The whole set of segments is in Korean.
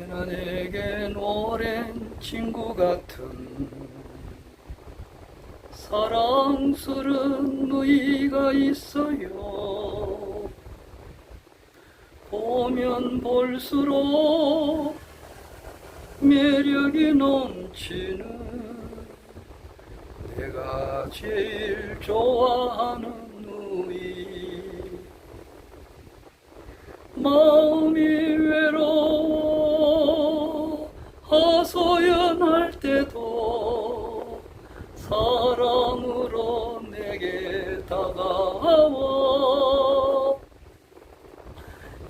언제나 내겐 오랜 친구 같은 사랑스런 너희가 있어요. 보면 볼수록 매력이 넘치는 내가 제일 좋아하는 누이. 마음이 외로워 하소연할 때도 사랑으로 내게 다가와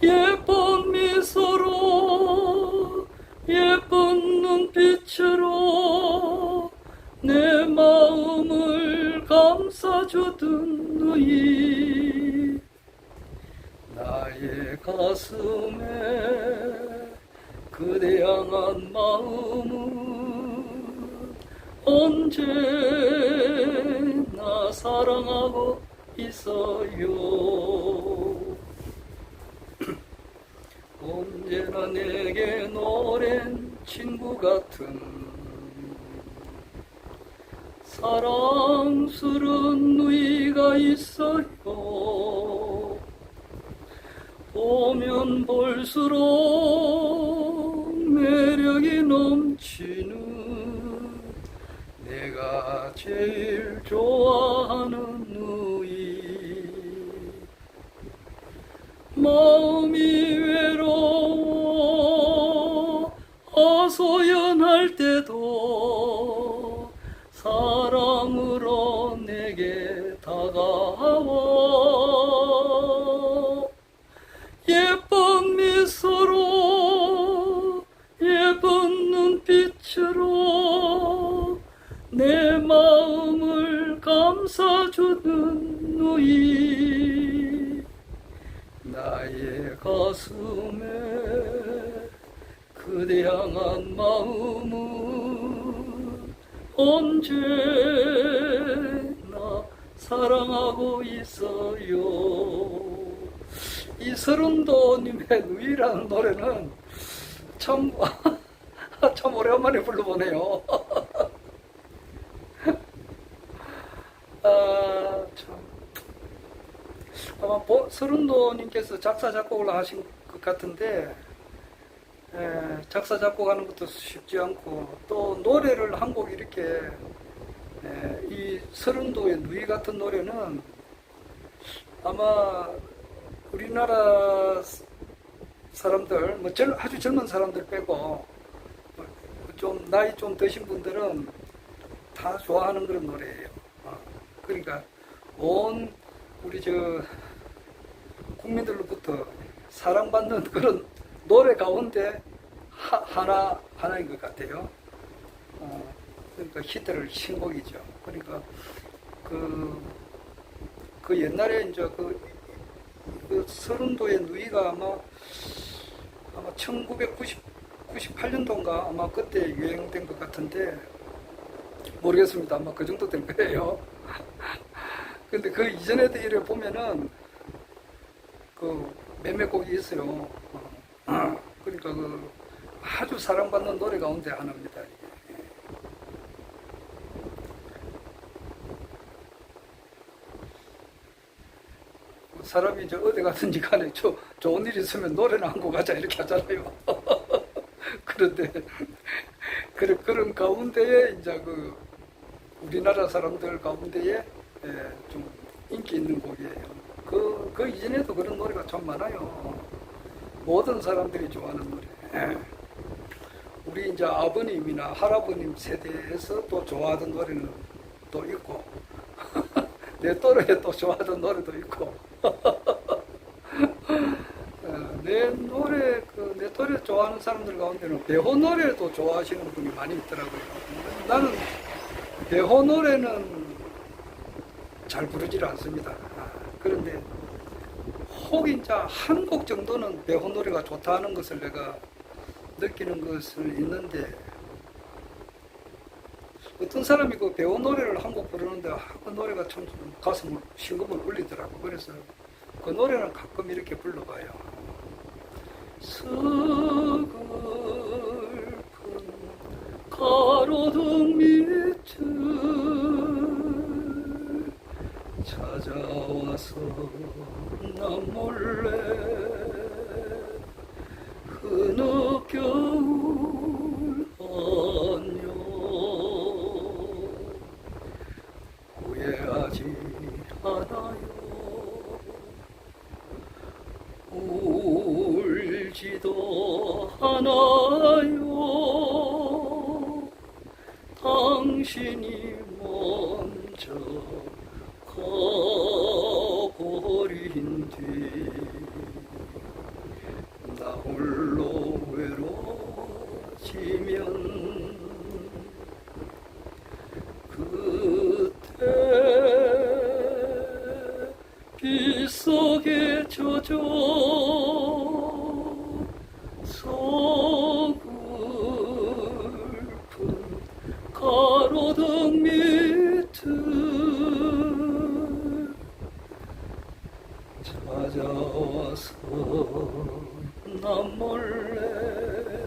예쁜 미소로 예쁜 눈빛으로 내 마음을 감싸주던 너희. 나의 가슴에 그대 향한 마음은 언제나 사랑하고 있어요. 언제나 내겐 오랜 친구 같은 사랑스런 누이가 있어요. 보면 볼수록 매력이 넘치는 내가 제일 좋아하는 누이. 마음이 외로워 하소연할 때도 사랑으로 내게 다가와 예쁜 미소로 예쁜 눈빛으로 내 마음을 감싸주는 누이. 나의 가슴에 그대 향한 마음은 언제나 사랑하고 있어요. 이 서른도님의 누이라는 노래는 참, 참 오래간만에 불러보네요. 참. 아마 서른도님께서 작사, 작곡을 하신 것 같은데, 작사, 작곡하는 것도 쉽지 않고, 또 노래를 한 곡 이렇게, 이 서른도의 누이 같은 노래는 아마 우리나라 사람들, 뭐 아주 젊은 사람들 빼고 좀 나이 좀 드신 분들은 다 좋아하는 그런 노래예요. 그러니까 온 우리 국민들로부터 사랑받는 그런 노래 가운데 하나인 것 같아요. 그러니까 히트를 친 곡이죠. 그러니까 그 옛날에 이제 그 서른도의 누이가 아마 1998년도인가 아마 그때 유행된 것 같은데 모르겠습니다. 아마 그 정도 될 거예요. 근데 그 이전에도 이래 보면은 그 몇몇 곡이 있어요. 그러니까 그 아주 사랑받는 노래 가운데 하나입니다. 사람이 이제 어디 가든지 간에 좋은 일 있으면 노래나 한 곡 하자 이렇게 하잖아요. 그런데 그런 가운데에 이제 그 우리나라 사람들 가운데에 좀 인기 있는 곡이에요. 그 이전에도 그런 노래가 참 많아요. 모든 사람들이 좋아하는 노래. 우리 이제 아버님이나 할아버님 세대에서 또 좋아하던 노래는 또 있고 내 또래에 또 좋아하던 노래도 있고 내 또래 좋아하는 사람들 가운데는 배호 노래도 좋아하시는 분이 많이 있더라고요. 나는 배호 노래는 잘 부르질 않습니다. 그런데 혹 이제 한 곡 정도는 배호 노래가 좋다는 것을 내가 느끼는 것은 있는데 어떤 사람이 그 배우 노래를 한 곡 부르는데 그 노래가 참 가슴을 심금을 울리더라고. 그래서 그 노래는 가끔 이렇게 불러봐요. 가로등 밑을 찾아와서 난 몰래 흐느껴울 안녕 후회하지 않아요 울지도 않아요 당신이 먼저 가버린 뒤 나 홀로 외로워지면 그때 빗속에 젖어 서글픈 가로등 밑을 찾아와서 난 몰래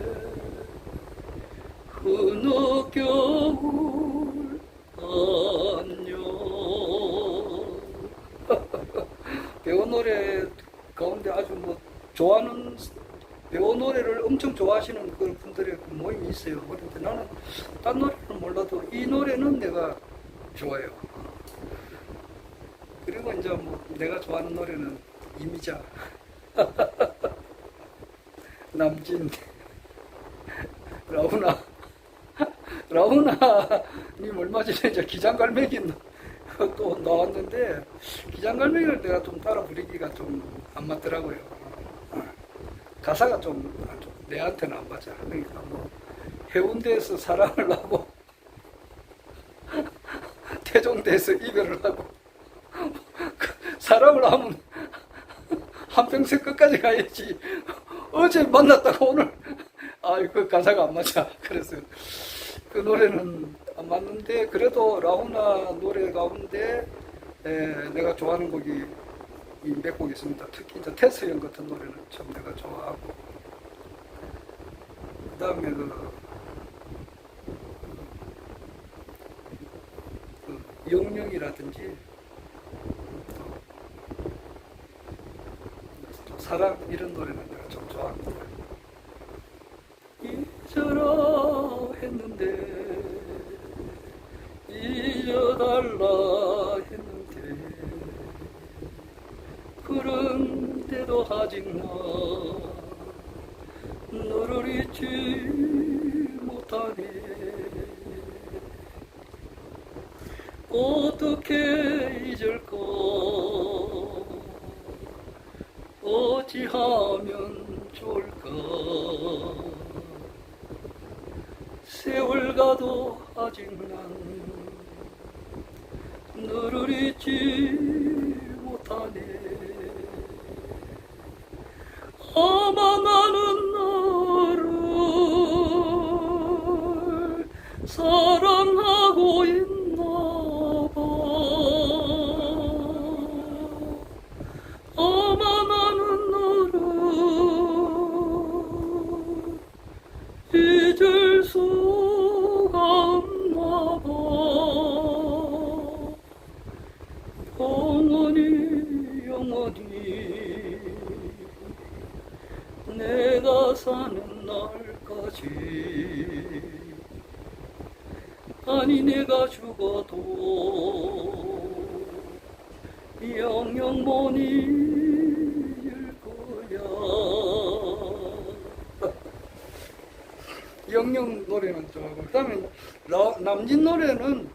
흐느껴울 안녕 배우 노래 가운데 아주 뭐 좋아하는 배우 노래를 엄청 좋아하시는 그런 분들의 그 모임이 있어요. 그런데 나는 딴 노래는 몰라도 이 노래는 내가 좋아요. 그리고 이제 뭐 내가 좋아하는 노래는 이미자, 남진, 라우나님 얼마 전에 이제 기장갈매기 또 나왔는데 기장갈매기를 내가 좀 따라 부르기가 좀 안 맞더라고요. 가사가 좀 내한테는 안 맞아. 그러니까 뭐 해운대에서 사랑을 하고 태종대에서 이별을 하고 사랑을 하면 한평생 끝까지 가야지 어제 만났다가 오늘 그 가사가 안 맞아. 그래서 그 노래는 안 맞는데 그래도 라우나 노래 가운데 내가 좋아하는 곡이 이 몇 곡 있습니다. 특히 이제 테스 형 같은 노래는 참 내가 좋아하고 그 다음에 영영이라든지 또 사랑 이런 노래는 내가 좀 좋아합니다. 잊어라 했는데 잊어달라 했는데 그런데도 아직 나 너를 잊지 못하네 어떻게 잊을까 어찌하면 좋을까 세월 가도 아직 난 너를 잊지 못하네 아마 나는 너를 사랑하고 있나 봐 아마 나는 너를 잊을 수가 없나 봐 영원히 내가 사는 날까지 아니 내가 죽어도 영영 못 잊을 거야 영영 노래는 좋아하고 그 다음에 남진 노래는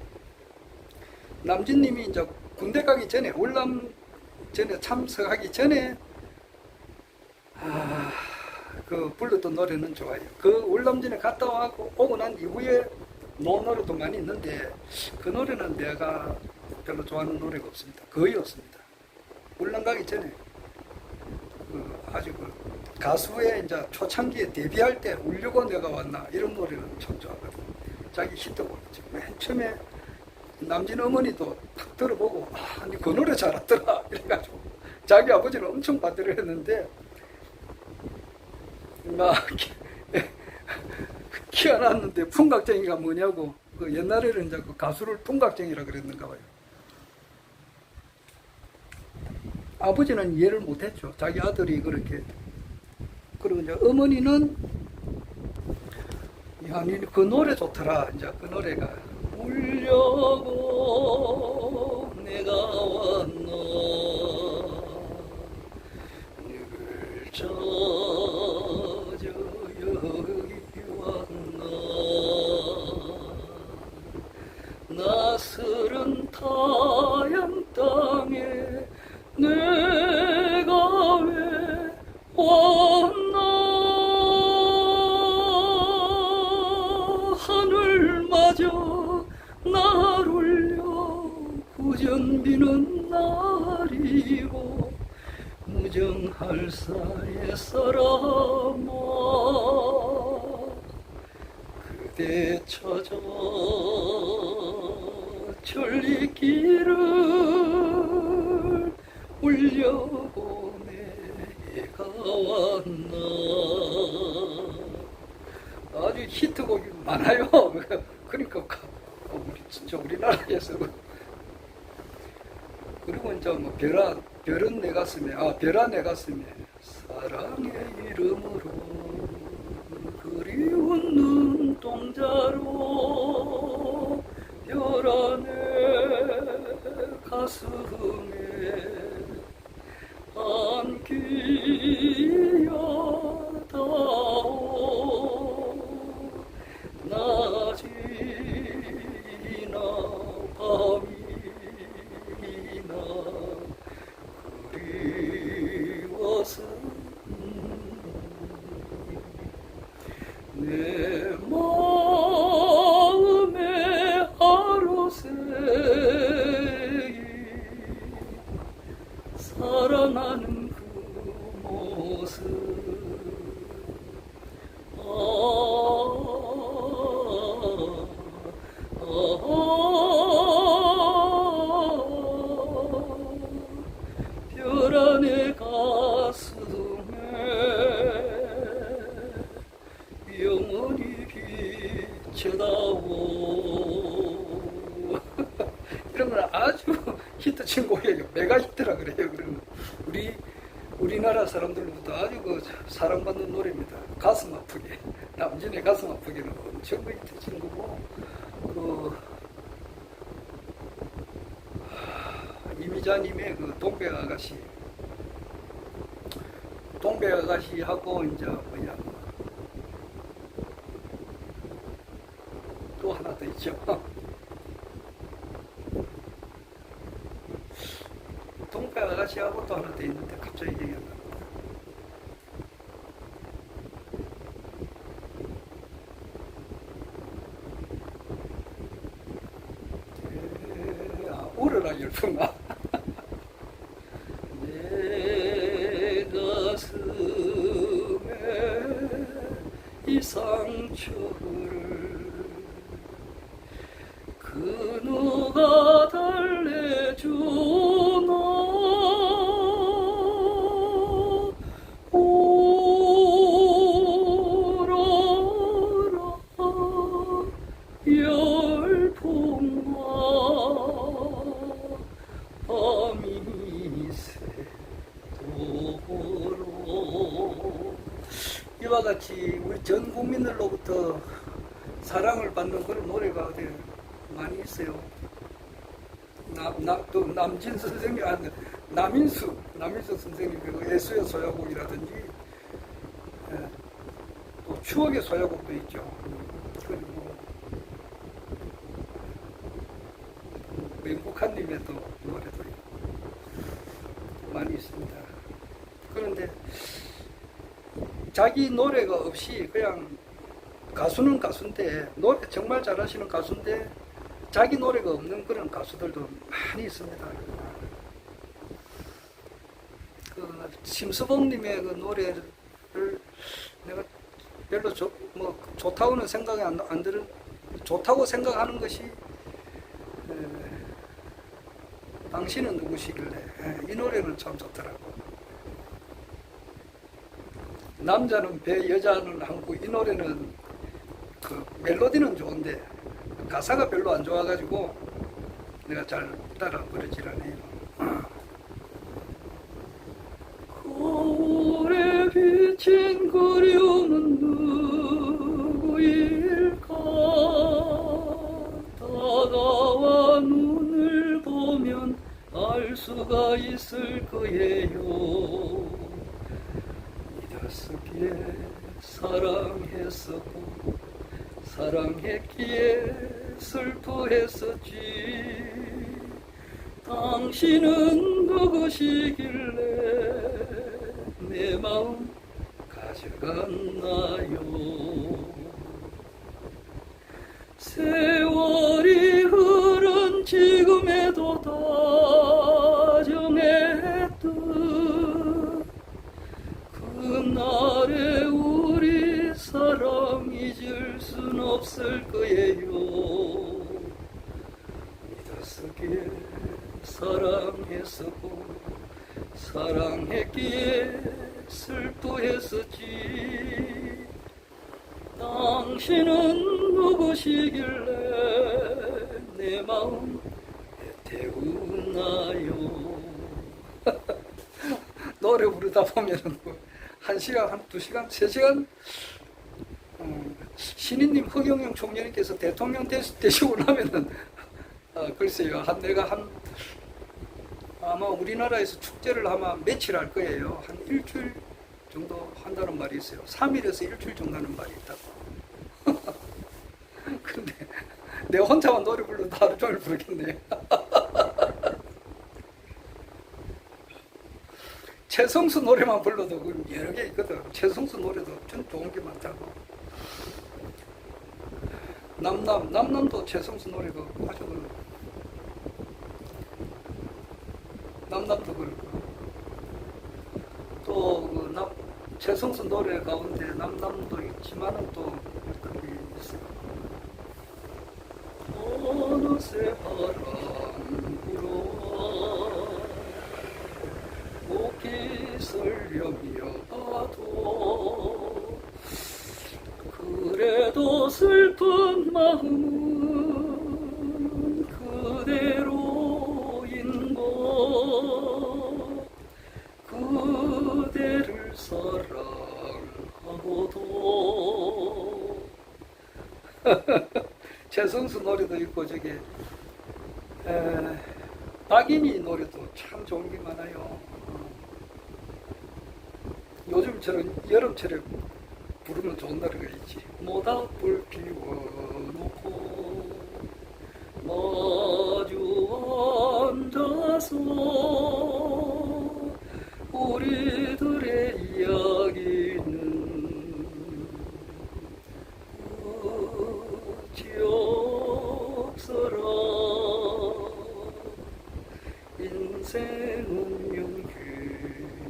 남진님이 이제 군대 가기 전에 월남 전에 참석하기 전에 그 불렀던 노래는 좋아요. 그 월남전에 갔다 오고 난 이후에 놓은 노래도 많이 있는데 그 노래는 내가 별로 좋아하는 노래가 없습니다. 거의 없습니다. 월남 가기 전에 아주 가수의 이제 초창기에 데뷔할 때 울려고 내가 왔나 이런 노래는 참 좋아하거든요. 자기 히트곡이죠. 맨 처음에 남진 어머니도 탁 들어보고 그 노래 잘하더라 이래가지고 자기 아버지는 엄청 반대를 했는데 막 키워놨는데 풍각쟁이가 뭐냐고. 그 옛날에는 이제 그 가수를 풍각쟁이라 그랬는가 봐요. 아버지는 이해를 못했죠. 자기 아들이 그렇게. 그리고 이제 어머니는 야, 그 노래 좋더라. 이제 그 노래가 울려고 내가 왔나 늘 젖어 여기 왔나 낯설은 타양 땅에 내가 왜 왔나 하늘마저 날 올려 구전비는 날이고 무정할 사의 사람아 그대 찾아 천리길을 울려고 내가 왔나. 아주 히트곡이 많아요. 그러니까 우리 진짜 우리나라에서 그리고 이제 뭐 별은 내 가슴에 별아 내 가슴에 사랑의 이름으로 그리운 눈동자로 별아 내 가슴에 안기어다오 낮이나 밤이나 그리워서 내 마음에 하루새이 사랑하는 그 모습 별안의 가슴에 영원히 비쳐다오 이런 건 아주 히트친 곡이에요. 메가 히트라 그래요. 그러면 우리나라 사람들로부터 아주 그 사랑받는 노래입니다. 가슴 아프게 남진의 가슴 아프게는 엄청 히트친 거고 이미자님의 그 동백 아가씨하고 이제 뭐냐 또 하나 더 있죠. 동백 아가씨하고 또 하나 더 있는데 갑자기 기억이 안 납니다. 울어라 열풍아 내 가슴에 이 상처를 그 누가 달래주나 울어라 열풍아 밤이 새도록 이와 같이 우리 전 국민들로부터 사랑을 받는 그런 노래가 어디 많이 있어요. 또 남진 선생님, 남인수 선생님 그 예수의 소야곡이라든지 또 추억의 소야곡도 있죠. 그리고 맹국한님의 또 노래도 많이 있습니다. 그런데 자기 노래가 없이 그냥 가수는 가수인데 노래 정말 잘하시는 가수인데 자기 노래가 없는 그런 가수들도 많이 있습니다. 그 심수봉님의 그 노래를 내가 별로 좋다고는 생각이 안 들은 좋다고 생각하는 것이 당신은 누구시길래 이 노래는 참 좋더라고. 남자는 배 여자는 항구 이 노래는 그 멜로디는 좋은데 가사가 별로 안 좋아가지고 내가 잘 따라 부르질 않아요. 거울에 비친 그리움은 누구일까? 다가와 눈을 보면 알 수가 있을 거예요. 믿었었기에 사랑했었고 사랑했기에 슬퍼했었지. 당신은 누구시길래 내 마음 가져갔나요? 세월이 흐른 지금에도 다정했듯 그날의 우리 사랑 잊을 순 없을 거예요. 믿었었기에 사랑했었고 사랑했기에 슬퍼했었지. 당신은 누구시길래 내 마음 태우나요? 노래 부르다 보면은 한 시간, 한 2시간, 3시간 신인님 허경영 총리님께서 대통령 되시고 나면은 글쎄요, 내가 아마 우리나라에서 축제를 아마 며칠 할 거예요. 한 일주일 정도 한다는 말이 있어요. 3일에서 일주일 정도 하는 말이 있다고. 그런데 내가 혼자만 노래 불러도 하루 종일 부르겠네. 최성수 노래만 불러도 여러 개 있거든. 최성수 노래도 전 좋은 게 많다고. 남남도 최성수 노래가 아주 남남도 그렇고 또 최성수 노래 가운데 남남도 있지만은 또 그게 있어요. 어느새 바람 불어 목이 설령이어도 그래도 슬픈 마음은 그대로인 것 그대를 사랑하고도 최성수 노래도 있고 저기 박인희 노래도 참 좋은 게 많아요. 요즘처럼 여름철에 부르면 좋은 노래가 있지. 모닥불 피워놓고 마주 앉아서 우리들의 이야기는 어찌없어라. 인생은 연기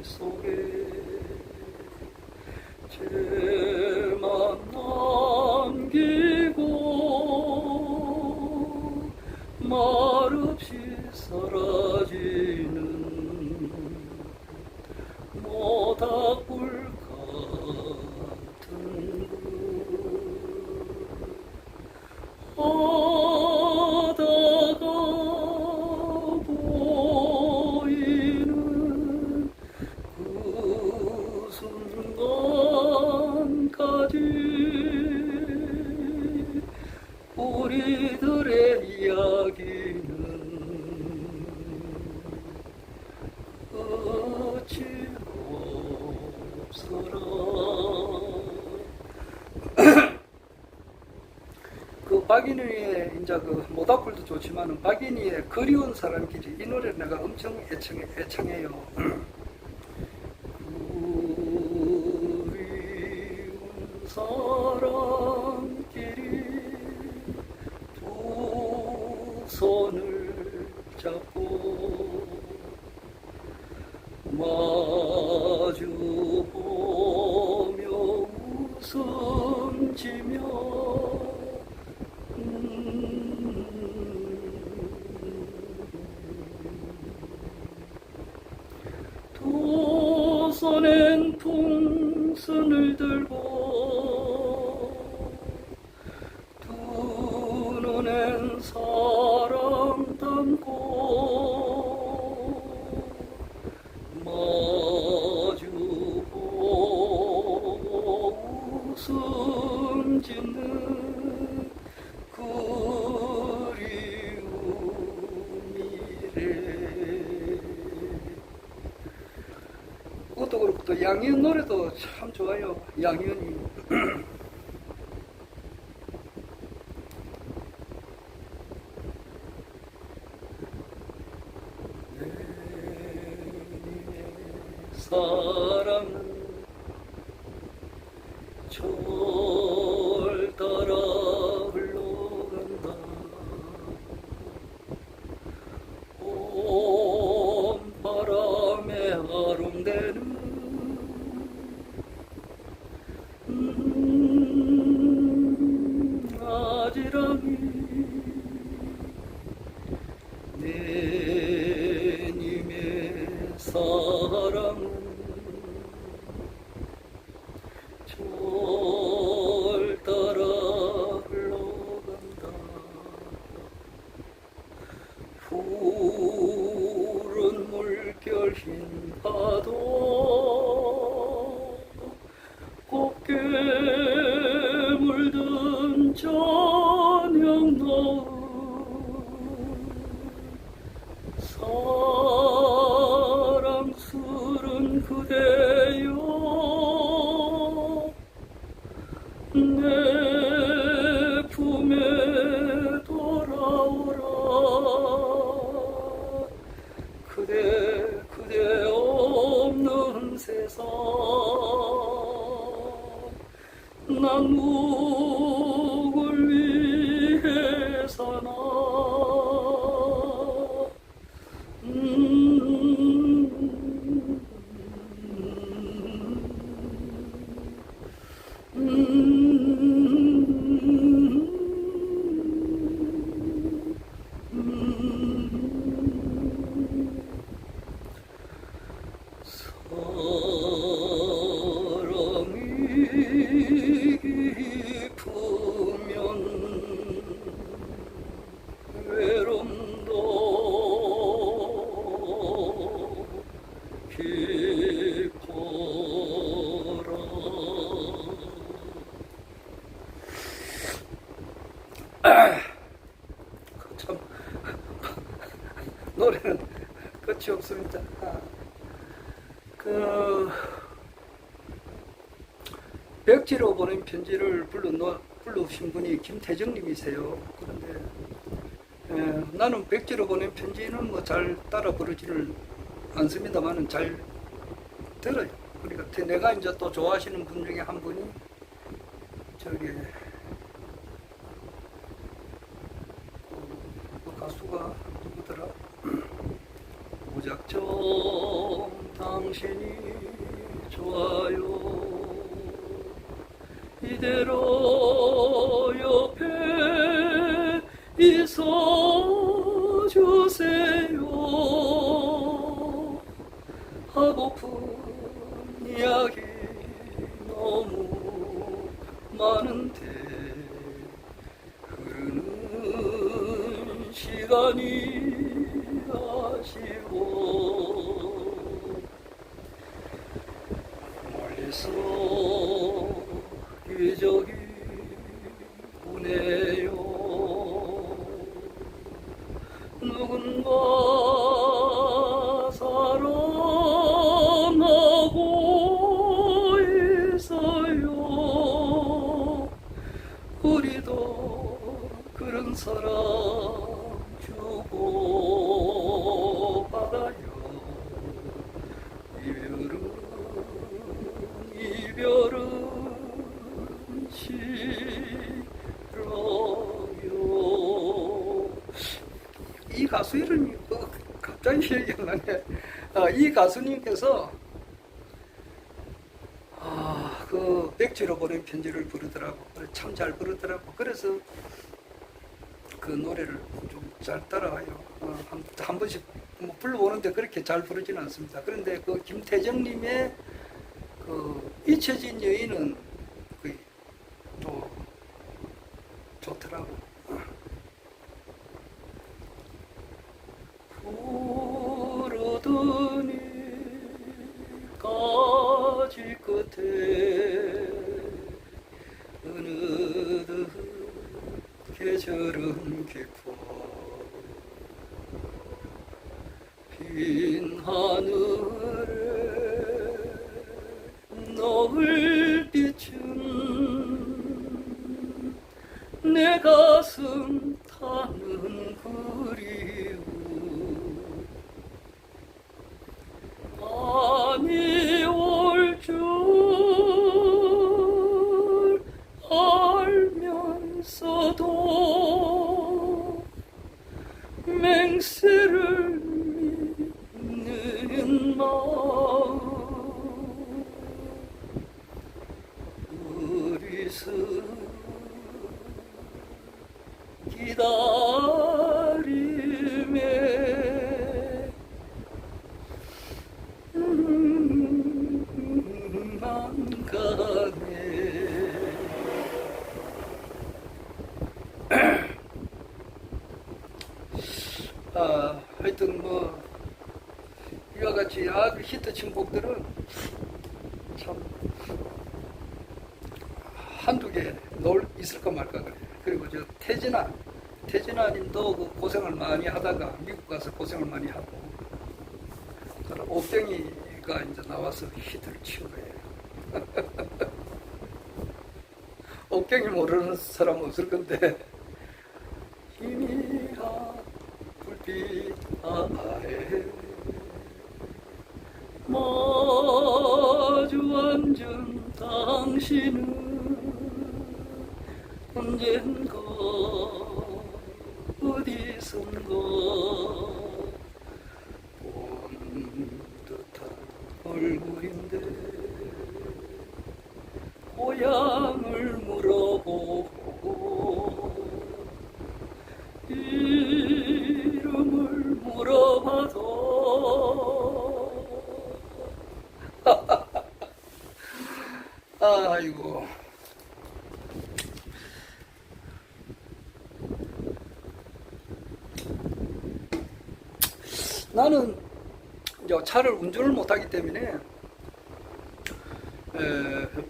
속에 죄만 남기고 말없이 사라지는 모닥불 같은 하다가 보이는 그 순간까지 우리들의 이야기는 어찌 없어라. 그 박인희의 이제 그 모닥불도 좋지만은 박인희의 그리운 사람끼리 이 노래를 내가 엄청 애청해요. 그리운 사람끼리 두 손을 잡고 마주 보며 웃음 지며 두 손엔 풍선을 들고 사랑 담고 마주보고 웃음 짓는 그리움이래. 그것도 그렇고 또 양희은 노래도 참 좋아요. 양희은이 사랑은 철 따라 흘러간다. 온 바람에 아롱대는 아지랑이 내 님의 사랑은 철 따라 흘러간다. 푸른 물결 흰 파도 곱게 물든 저녁 노을 사랑스런 그대여 내 품에 돌아오라. 그대 없는 세상 난 누굴 위해 사나. 사랑이 깊으면 외로움도 깊어라. 참 노래는 끝이 없습니다. 백지로 보낸 편지를 불러오신 분이 김태정님이세요. 그런데 나는 백지로 보낸 편지는 뭐 잘 따라 부르지는 않습니다만은 잘 들어요. 그러니까 내가 이제 또 좋아하시는 분 중에 한 분이 저기 그 가수가 누구더라? 무작정 당신이 좋아요. 이대로 옆에 있어 주세요. 하고픈 이야기 너무 많은데 흐르는 시간이 아쉬워. 멀리서 기적이 오네요. 누군가 사랑하고 있어요. 우리도 그런 사랑 주고 받아요. 이별은 싫어요. 이 가수 이름이 갑자기 기억이 안 나네. 이 가수님께서 그 백지로 보낸 편지를 부르더라고. 참 잘 부르더라고. 그래서 그 노래를 좀 잘 따라와요. 한 번씩 뭐 불러보는데 그렇게 잘 부르지는 않습니다. 그런데 그 김태정님의 그 잊혀진 여인은 또 좋더라고. 끝에 어느덧 계절은 깊어 빈 하늘에 노을 비춘 내 가슴 타는 그리움 밤이 올 줄 알면서도 맹세를 믿는 마음 어리석 기다림에 안 가네. 하여튼 뭐 이와 같이 아주 히트친 곡들은 참 한두 개 있을까 말까 그래. 그리고 저 태진아 님도 그 고생을 많이 하다가 미국 가서 고생을 많이 하고 옥경이가 이제 나와서 히트를 친 거예요. 옥경이 모르는 사람 없을 건데 희미한 불빛 아래 마주 앉은 당신은 언젠가 어디선가 본 듯한 얼굴인데 고향을 물어보고 이름을 물어봐도 아이고 나는 이제 차를 운전을 못하기 때문에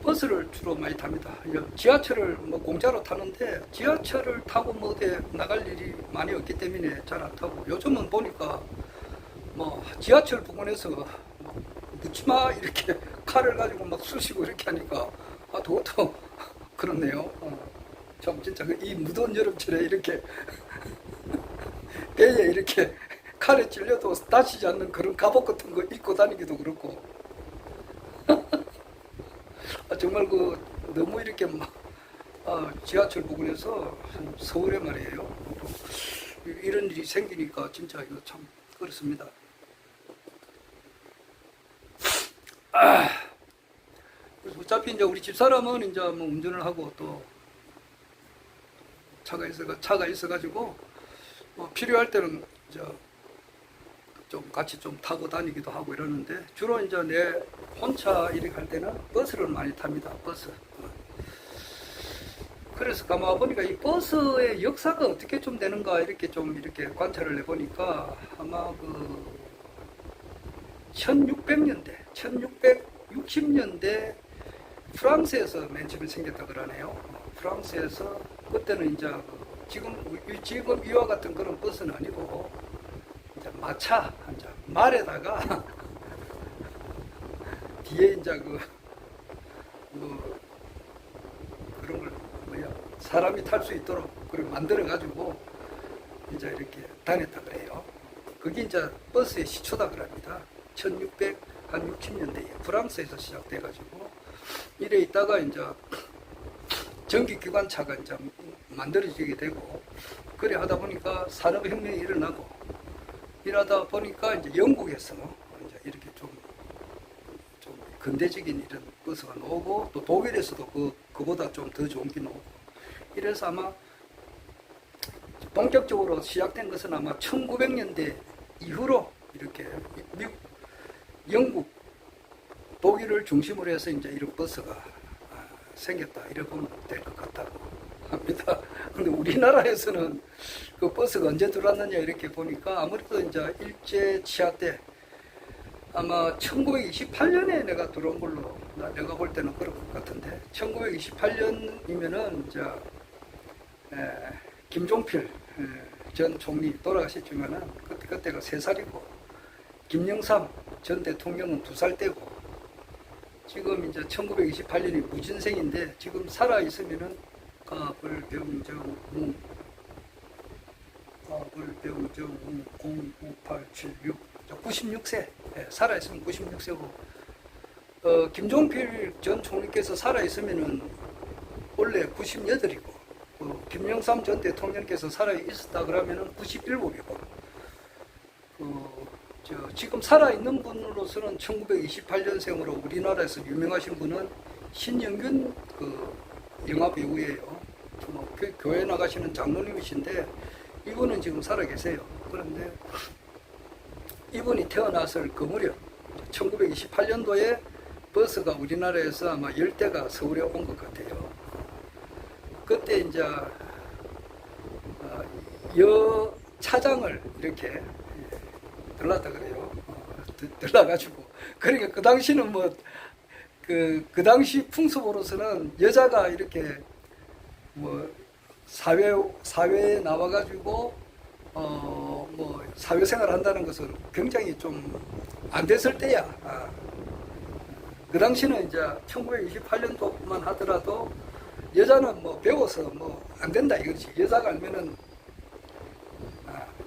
버스를 주로 많이 탑니다. 지하철을 뭐 공짜로 타는데 지하철을 타고 뭐 어디 나갈 일이 많이 없기 때문에 잘 안 타고 요즘은 보니까 뭐 지하철 부근에서 뭐 묻지마 이렇게 칼을 가지고 막 쑤시고 이렇게 하니까 그것도 그렇네요. 참 진짜 이 무더운 여름철에 이렇게 배에 이렇게 칼에 찔려도 다치지 않는 그런 갑옷 같은 거 입고 다니기도 그렇고 정말 그 너무 이렇게 막 지하철 부근에서 서울에 말이에요. 이런 일이 생기니까 진짜 이거 참 그렇습니다. 그래서 어차피 이제 우리 집사람은 이제 뭐 운전을 하고 또 차가 있어가지고 뭐 필요할 때는 이제 좀 같이 좀 타고 다니기도 하고 이러는데 주로 이제 내 혼자 이렇게 할 때는 버스를 많이 탑니다. 버스. 그래서 가만 보니까 이 버스의 역사가 어떻게 좀 되는가 이렇게 관찰을 해보니까 아마 그 1600년대, 1660년대 프랑스에서 맨 처음에 생겼다 그러네요. 프랑스에서 그때는 이제 지금 이와 같은 그런 버스는 아니고 이제 마차, 이제 말에다가 뒤에 이제 그런 걸 사람이 탈 수 있도록 그걸 만들어 가지고 이제 이렇게 다녔다 그래요. 그게 이제 버스의 시초다 그럽니다. 1660년대에 프랑스에서 시작돼 가지고 이래 있다가 이제 전기기관차가 이제 만들어지게 되고 그래 하다 보니까 산업혁명이 일어나고 이러다 보니까 이제 영국에서 이제 이렇게 좀 근대적인 이런 버스가 나오고 또 독일에서도 그보다 좀 더 좋은 게 나오고 이래서 아마 본격적으로 시작된 것은 아마 1900년대 이후로 이렇게 영국, 독일을 중심으로 해서 이제 이런 버스가 생겼다 이렇게 보면 될 것 같다고 합니다. 근데 우리나라에서는 그 버스가 언제 들어왔느냐 이렇게 보니까 아무래도 이제 일제 치하 때 아마 1928년에 내가 들어온 걸로 내가 볼 때는 그럴 것 같은데 1928년이면은 김종필 전 총리 돌아가셨지만은 그때가 3살이고 김영삼 전 대통령은 2살 때고 지금 이제 1928년이 무진생인데 지금 살아 있으면은 가불병정웅 0987 96세 살아 있으면 96세고 김종필 전 총리께서 살아 있으면은 원래 98이고 김영삼 전 대통령께서 살아 있었다 그러면은 97이고 지금 살아 있는 분으로서는 1928년생으로 우리나라에서 유명하신 분은 신영균 영화 배우예요. 교회 나가시는 장로님이신데 이분은 지금 살아 계세요. 그런데 이분이 태어났을 그 무렵 1928년도에 버스가 우리나라에서 아마 10대가 서울에 온 것 같아요. 그때 이제 여 차장을 이렇게 들렀다 그래요. 들러가지고 그러니까 그 당시는 뭐 그 당시 풍습으로서는 여자가 이렇게 뭐 사회에 나와가지고 뭐 사회생활 한다는 것은 굉장히 좀 안 됐을 때야. 그 당시는 이제 1928년도만 하더라도 여자는 뭐 배워서 뭐 안 된다 이거지. 여자가 알면은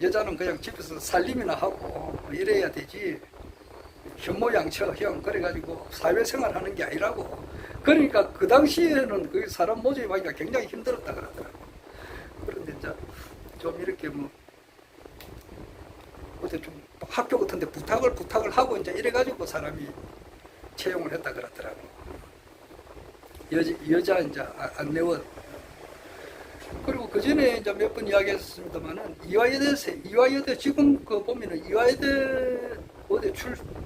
여자는 그냥 집에서 살림이나 하고 이래야 되지. 현모양처 그래가지고 사회생활 하는 게 아니라고. 그러니까 그 당시에는 그 사람 모집하기가 굉장히 힘들었다 그러더라고. 그런데 이제 좀 이렇게 뭐 어디 좀 학교 같은데 부탁을 하고 이제 이래가지고 사람이 채용을 했다 그러더라고. 여자 이제 안내원. 그리고 그 전에 이제 몇 번 이야기했습니다만은 이화여대 지금 그 보면은 이화여대 어디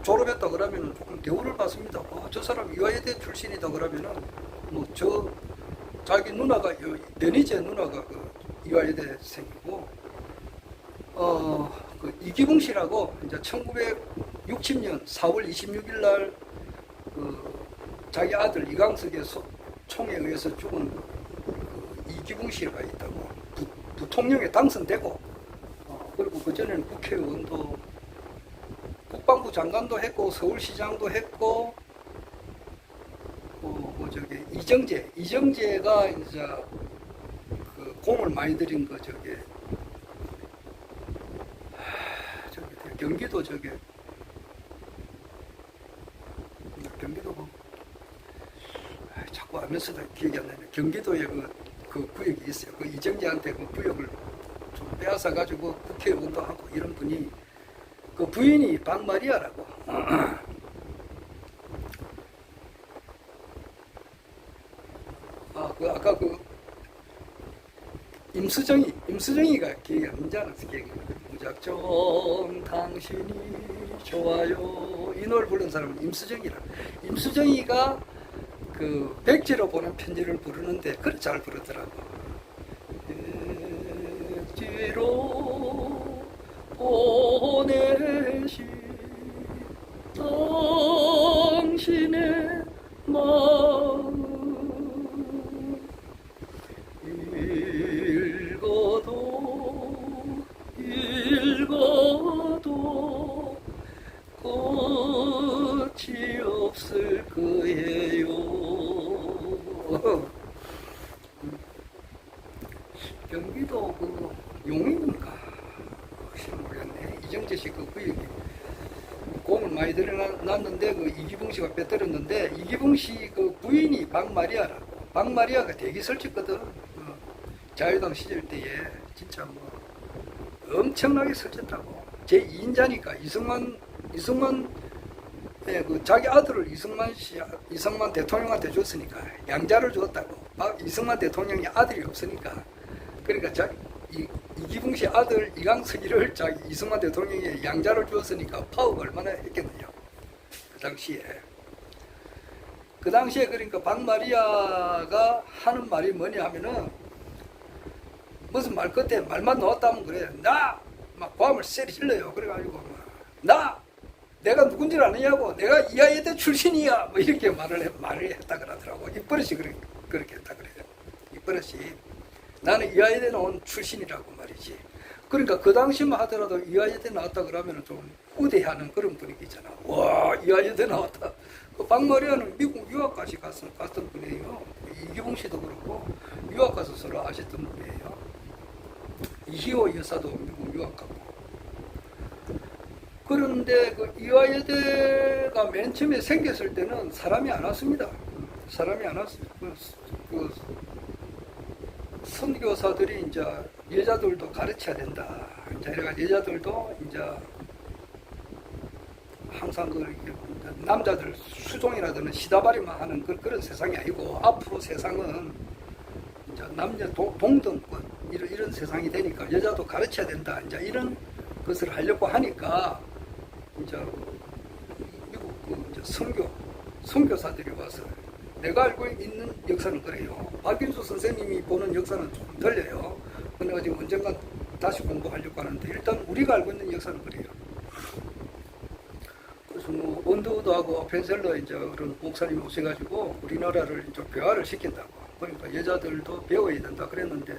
졸업했다 그러면은 조금 대우를 받습니다. 저 사람 이화여대 출신이다 그러면은 뭐 자기 누나가 연희재 누나가 그 이화여대생이고 그 이기붕 씨라고 이제 1960년 4월 26일 날 자기 아들 이강석의 총에 의해서 죽은 이기붕 씨가 있다고 부통령에 당선되고 그리고 그전에는 국회의원도 국방부 장관도 했고 서울시장도 했고 이정재가 이제 그 공을 많이 들인 거 경기도 뭐 자꾸 하면서도 기억이 안 나네. 경기도에 그 구역이 있어요. 그 이정재한테 그 구역을 좀 빼앗아 가지고 국회의원도 하고 이런 분이 그 부인이 박마리아라고. 아까 그 임수정이가 기억이 안 나지 않았어. 기억이 무작정 당신이 좋아요 이 노래를 부른 사람은 임수정이라. 임수정이가 그 백지로 보낸 편지를 부르는데 그래 잘 부르더라고. 백지로 보내신 당신의 마음 읽어도 끝이 없을 거예요. 경기도 그 용인인가 혹시 모르겠네. 이정재 씨 그 구역이 공을 많이 들여놨는데 그 이기붕 씨가 빼뜨렸는데 이기붕 씨 그 부인이 박마리아라고. 박마리아가 되게 설쳤거든. 자유당 시절 때에 진짜 뭐 엄청나게 설쳤다고. 제 2인자니까 이승만 그 자기 아들을 이승만 대통령한테 줬으니까 양자를 줬다고. 이승만 대통령이 아들이 없으니까 그러니까 이기붕 씨 아들 이강석이를 자기 이승만 대통령이 양자를 주었으니까 파워가 얼마나 했겠느냐. 그 당시에 그러니까 박마리아가 하는 말이 뭐냐 하면은 무슨 말 끝에 말만 나왔다면 그래. 나! 막 고함을 세리 질러요. 그래가지고 내가 누군지를 아느냐고, 내가 이화여대 출신이야, 뭐 이렇게 말을 했다 그러더라고. 입버릇이 그렇게 했다 그래요. 입버릇이. 나는 이화여대 나온 출신이라고 말이지. 그러니까 그 당시만 하더라도 이화여대 나왔다 그러면 좀 우대하는 그런 분위기잖아. 와, 이화여대 나왔다. 그 박마리아는 미국 유학까지 갔던 분이에요. 이기봉 씨도 그렇고 유학 가서 서로 아셨던 분이에요. 이희호 여사도 미국 유학 가고. 그런데 그 이화여대가 맨 처음에 생겼을 때는 사람이 안 왔습니다. 사람이 안 왔어요. 그 선교사들이 이제 여자들도 가르쳐야 된다. 이제 이래가 여자들도 이제 항상 남자들 수종이라든지 시다바리만 하는 그런 세상이 아니고 앞으로 세상은 이제 남녀 동등권 이런 세상이 되니까 여자도 가르쳐야 된다. 이제 이런 것을 하려고 하니까 이제 미국 이제 선교사들이 와서 내가 알고 있는 역사는 그래요. 박인수 선생님이 보는 역사는 좀 틀려요. 근데 지금 언젠가 다시 공부하려고 하는데 일단 우리가 알고 있는 역사는 그래요. 그래서 뭐 원더우드하고 펜셀러 이제 그런 목사님이 오셔가지고 우리나라를 이제 교화를 시킨다고. 그러니까 여자들도 배워야 된다 그랬는데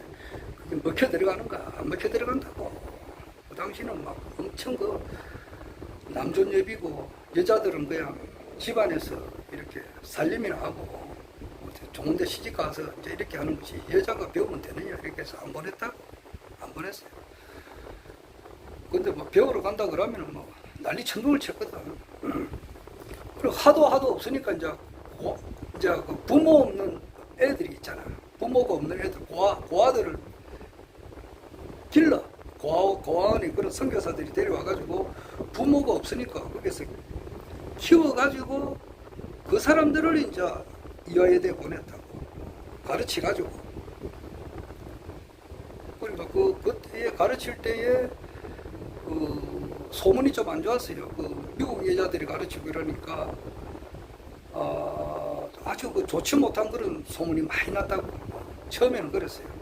그게 먹혀 들어가는가? 안 먹혀 들어간다고. 그 당시는 막 엄청 그 남존여비고 여자들은 그냥 집안에서 이렇게 살림이나 하고 좋은 데 시집 가서 이제 이렇게 하는 것이 여자가 배우면 되느냐 이렇게 해서 안 보냈다? 안 보냈어요. 근데 뭐 배우러 간다 그러면은 뭐 난리 천둥을 쳤거든. 그리고 하도 없으니까 이제 그 부모 없는 애들이 있잖아. 부모가 없는 애들, 고아들을 길러. 고아원이 그런 선교사들이 데려와가지고 부모가 없으니까 거기서 키워가지고 그 사람들을 이제 이화여대에 보냈다고. 가르치가지고. 그러니까 그때에 가르칠 때에 소문이 좀 안 좋았어요. 미국 여자들이 가르치고 이러니까 아주 좋지 못한 그런 소문이 많이 났다고. 처음에는 그랬어요.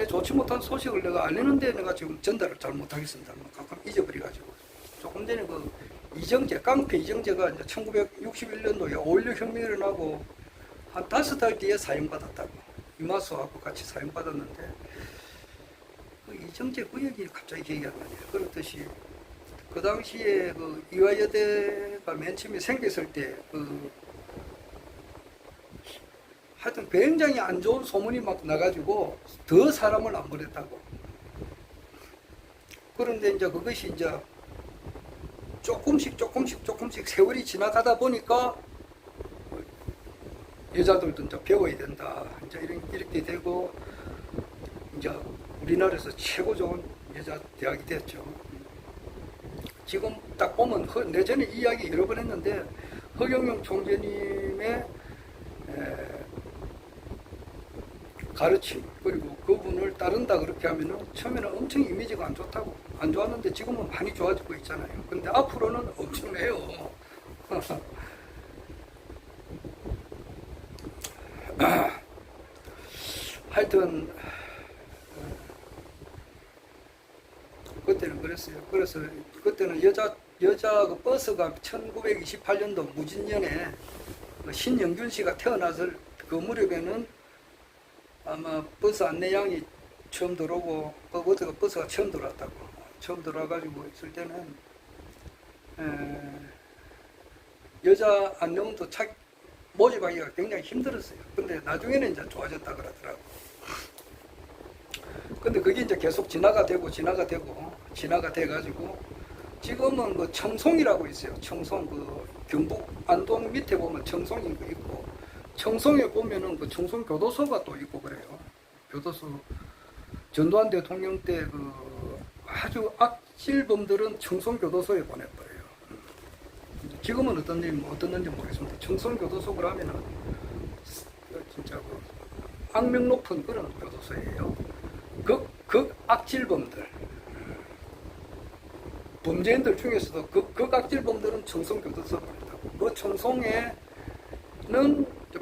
좋지 못한 소식을 내가 알리는데 내가 지금 전달을 잘 못하겠습니다. 가끔 잊어버려가지고. 조금 전에 이정재, 깡패 이정재가 이제 1961년도에 5.16 혁명이 일어나고 한 5달 뒤에 사형받았다고. 이마수하고 같이 사형받았는데 이정재 그 얘기 갑자기 기억이 안 나네요. 그렇듯이 그 당시에 이화여대가 맨 처음에 생겼을 때 하여튼 굉장히 안 좋은 소문이 막 나가지고 더 사람을 안 보냈다고. 그런데 이제 그것이 이제 조금씩 세월이 지나가다 보니까 여자들도 이제 배워야 된다. 이제 이렇게 되고 이제 우리나라에서 최고 좋은 여자 대학이 됐죠. 지금 딱 보면 내전에 이야기 여러 번 했는데 허경영 총재님의 가르침 그리고 그분을 따른다 그렇게 하면은 처음에는 엄청 이미지가 안 좋다고 안 좋았는데 지금은 많이 좋아지고 있잖아요. 근데 앞으로는 엄청나요. 하여튼 그때는 그랬어요. 그래서 그때는 여자 그 버스가 1928년도 무진년에 신영균 씨가 태어났을 그 무렵에는 아마 버스 안내양이 처음 들어오고 버스가 처음 들어왔다고. 처음 들어와가지고 있을 때는 여자 안내원도 모집하기가 굉장히 힘들었어요. 근데 나중에는 이제 좋아졌다 그러더라고. 근데 그게 이제 계속 진화가 돼가지고 지금은 청송이라고 있어요. 청송 경북 안동 밑에 보면 청송이 있고 청송에 보면은 청송 교도소가 또 있고 그래요. 교도소 전두환 대통령 때 아주 악질범들은 청송 교도소에 보내버려요. 지금은 어떤지 모르겠습니다. 청송 교도소 그러면은 진짜 악명 높은 그런 교도소예요. 악질범들 범죄인들 중에서도 악질범들은 청송교도소 보낸다고. 그 청송에는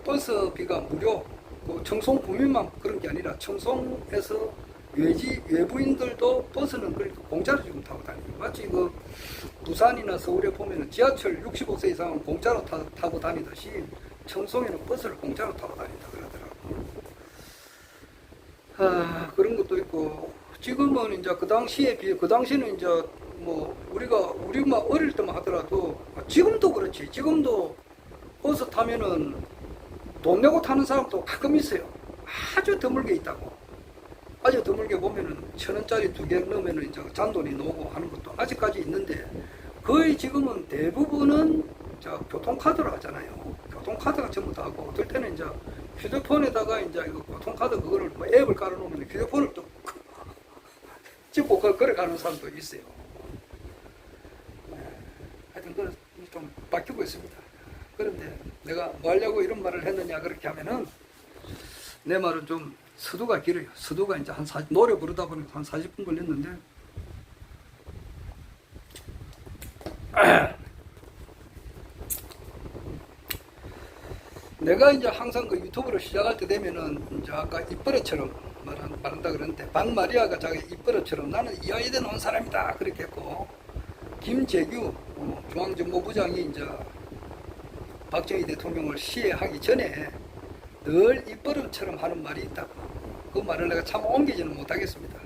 버스비가 무료. 청송 구민만 그런 게 아니라 청송에서 외부인들도 버스는 그러니까 공짜로 지금 타고 다니고, 마치 그 부산이나 서울에 보면은 지하철 65세 이상은 공짜로 타고 다니듯이 청송에는 버스를 공짜로 타고 다닌다 그러더라고. 그런 것도 있고, 지금은 이제 그 당시에 비해, 그 당시는 이제 뭐 우리가 어릴 때만 하더라도, 지금도 그렇지. 지금도 버스 타면은 돈 내고 타는 사람도 가끔 있어요. 아주 드물게 있다고. 아주 드물게 보면은 1,000원짜리 2개 넣으면은 이제 잔돈이 나오고 하는 것도 아직까지 있는데, 거의 지금은 대부분은 교통카드로 하잖아요. 교통카드가 전부 다 하고, 어떨 때는 이제 휴대폰에다가 이제 이거 교통카드 그거를 뭐 앱을 깔아놓으면 휴대폰을 또 찍고 걸어가는 사람도 있어요. 하여튼 그런 좀 바뀌고 있습니다. 그런데 내가 뭐 하려고 이런 말을 했느냐 그렇게 하면은, 내 말은 좀 서두가 길어요. 서두가 이제 노래 부르다 보니까 한 40분 걸렸는데, 내가 이제 항상 그 유튜브를 시작할 때 되면은, 이제 아까 입버릇처럼 말한다 그러는데, 박마리아가 자기 입버릇처럼 나는 이 아이대 놓은 사람이다 그렇게 했고, 김재규 중앙정보부장이 이제 박정희 대통령을 시해하기 전에 늘 입버릇처럼 하는 말이 있다고. 그 말을 내가 참 옮기지는 못하겠습니다.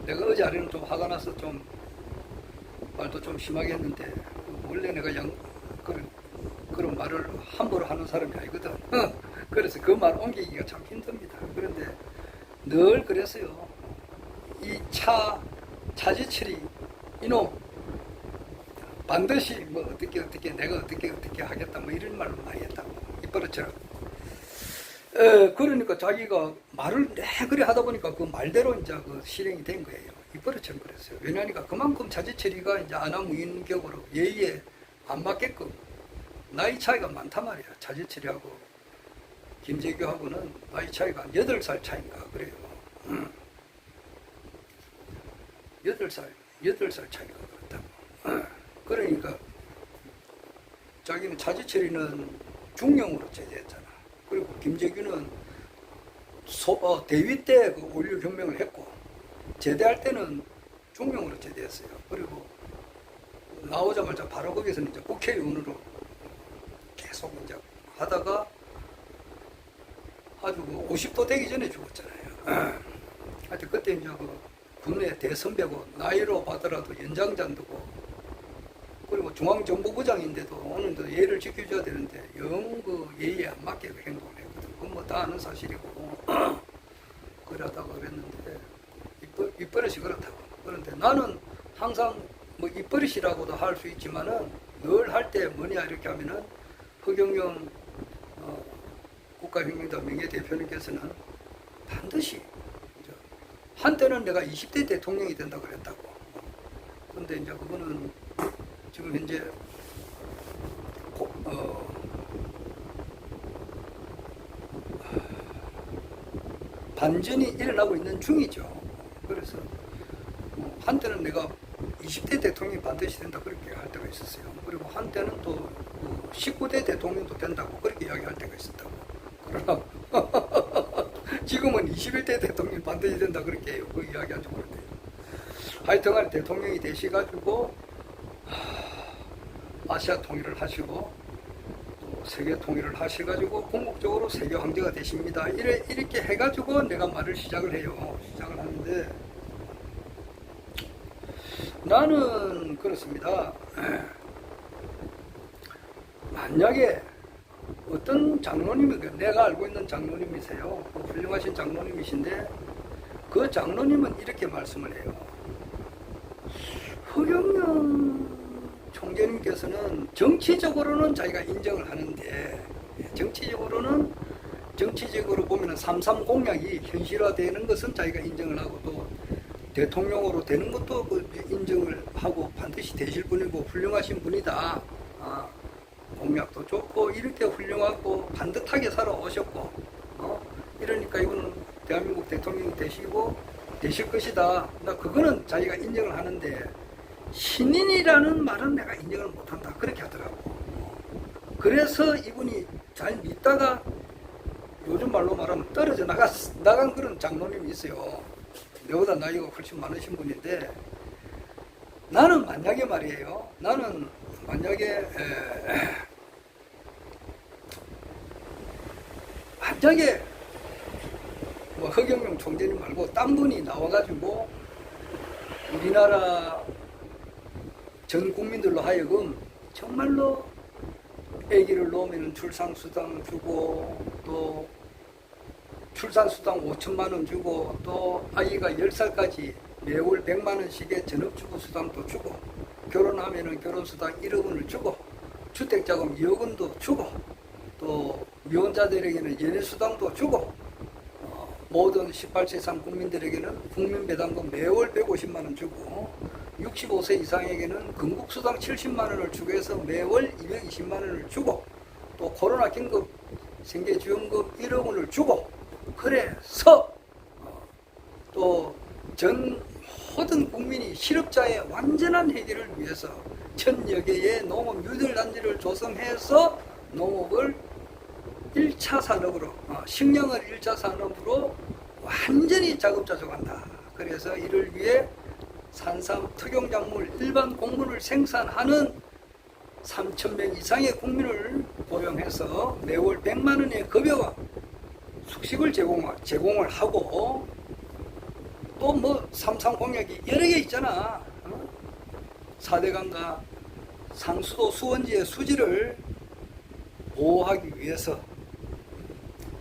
내가 어제 아래는 좀 화가 나서 좀 말도 좀 심하게 했는데, 원래 내가 그런 말을 함부로 하는 사람이 아니거든. 그래서 그 말 옮기기가 참 힘듭니다. 그런데 늘 그랬어요. 이 차지철이 이놈 반드시 뭐 어떻게 내가 어떻게 하겠다 뭐 이런 말을 많이 했다고. 입버릇처럼. 그러니까 자기가 말을 그래 하다 보니까 그 말대로 이제 그 실행이 된 거예요. 입버릇처럼 그랬어요. 왜냐하니까 그만큼 자지처리가 이제 안하무인격으로 예의에 안 맞게끔 나이 차이가 많단 말이야. 자지처리하고 김재규하고는 나이 차이가 한 8살 차이인가 그래요. 8살 차이가 그렇다고. 그러니까 자기는 자지처리는 중령으로 제대했잖아. 그리고 김재규는 대위 때 그 올류혁명을 했고, 제대할 때는 중령으로 제대했어요. 그리고 나오자마자 바로 거기서는 이제 국회의원으로 계속 이제 하다가 아주 그 50도 되기 전에 죽었잖아요. 하여튼 그때 이제 그 군의 대선배고, 나이로 봐더라도 연장자인데고, 그리고 중앙정보부장인데도 오늘도 예의를 지켜줘야 되는데 영 그 예의에 안 맞게 그 행동을 했거든. 그건 뭐 다 아는 사실이고 그러다가 그랬는데, 입버릇이 그렇다고. 그런데 나는 항상 뭐 입버릇이라고도 할 수 있지만은 늘 할 때 뭐냐 이렇게 하면은, 허경영 국가혁명당 명예대표님께서는 반드시 한때는 내가 20대 대통령이 된다 그랬다고. 그런데 이제 그거는 지금 현재 반전이 일어나고 있는 중이죠. 그래서 한때는 내가 20대 대통령이 반드시 된다 그렇게 할 때가 있었어요. 그리고 한때는 또 19대 대통령도 된다고 그렇게 이야기할 때가 있었다고. 그러나 지금은 21대 대통령이 반드시 된다 그렇게 해요. 그 이야기한 줄 모르는데, 하여튼간 대통령이 되셔가지고 아시아 통일을 하시고 또 세계 통일을 하셔가지고 궁극적으로 세계 황제가 되십니다. 이렇게 해가지고 내가 말을 시작을 해요. 시작을 하는데, 나는 그렇습니다. 만약에 어떤 장로님이, 내가 알고 있는 장로님이세요. 훌륭하신 장로님이신데, 그 장로님은 이렇게 말씀을 해요. 허경영 총재님께서는 정치적으로는 자기가 인정을 하는데, 정치적으로 보면은 3.3 공약이 현실화되는 것은 자기가 인정을 하고, 또 대통령으로 되는 것도 인정을 하고 반드시 되실 분이고 훌륭하신 분이다. 공약도 좋고 이렇게 훌륭하고 반듯하게 살아오셨고, 이러니까 이거는 대한민국 대통령이 되실 것이다. 나 그거는 자기가 인정을 하는데, 신인이라는 말은 내가 인정을 못한다 그렇게 하더라고. 그래서 이분이 잘 믿다가 요즘 말로 말하면 떨어져 나간 그런 장로님이 있어요. 내보다 나이가 훨씬 많으신 분인데, 나는 만약에 말이에요. 나는 만약에 만약에 뭐 허경영 총재님 말고 딴 분이 나와가지고 우리나라 전 국민들로 하여금 정말로 아기를 놓으면 출산수당 주고, 또 출산수당 5천만 원 주고, 또 아이가 10살까지 매월 100만 원씩의 전업주부수당도 주고, 결혼하면 결혼수당 1억 원을 주고, 주택자금 2억 원도 주고, 또 미혼자들에게는 연애수당도 주고, 모든 18세 이상 국민들에게는 국민배당금 매월 150만 원 주고, 65세 이상에게는 건국수당 70만 원을 주고 해서 매월 220만 원을 주고, 또 코로나 긴급 생계지원금 1억 원을 주고, 그래서 또 전 모든 국민이 실업자의 완전한 해결을 위해서 1000여 개의 농업 유들단지를 조성해서 농업을 1차 산업으로, 식량을 1차 산업으로 완전히 자급자족한다. 그래서 이를 위해 산삼, 특용작물, 일반 곡물을 생산하는 3,000명 이상의 국민을 고용해서 매월 100만 원의 급여와 숙식을 제공을 하고, 또 뭐 삼상 공약이 여러 개 있잖아. 4대강과 상수도 수원지의 수지를 보호하기 위해서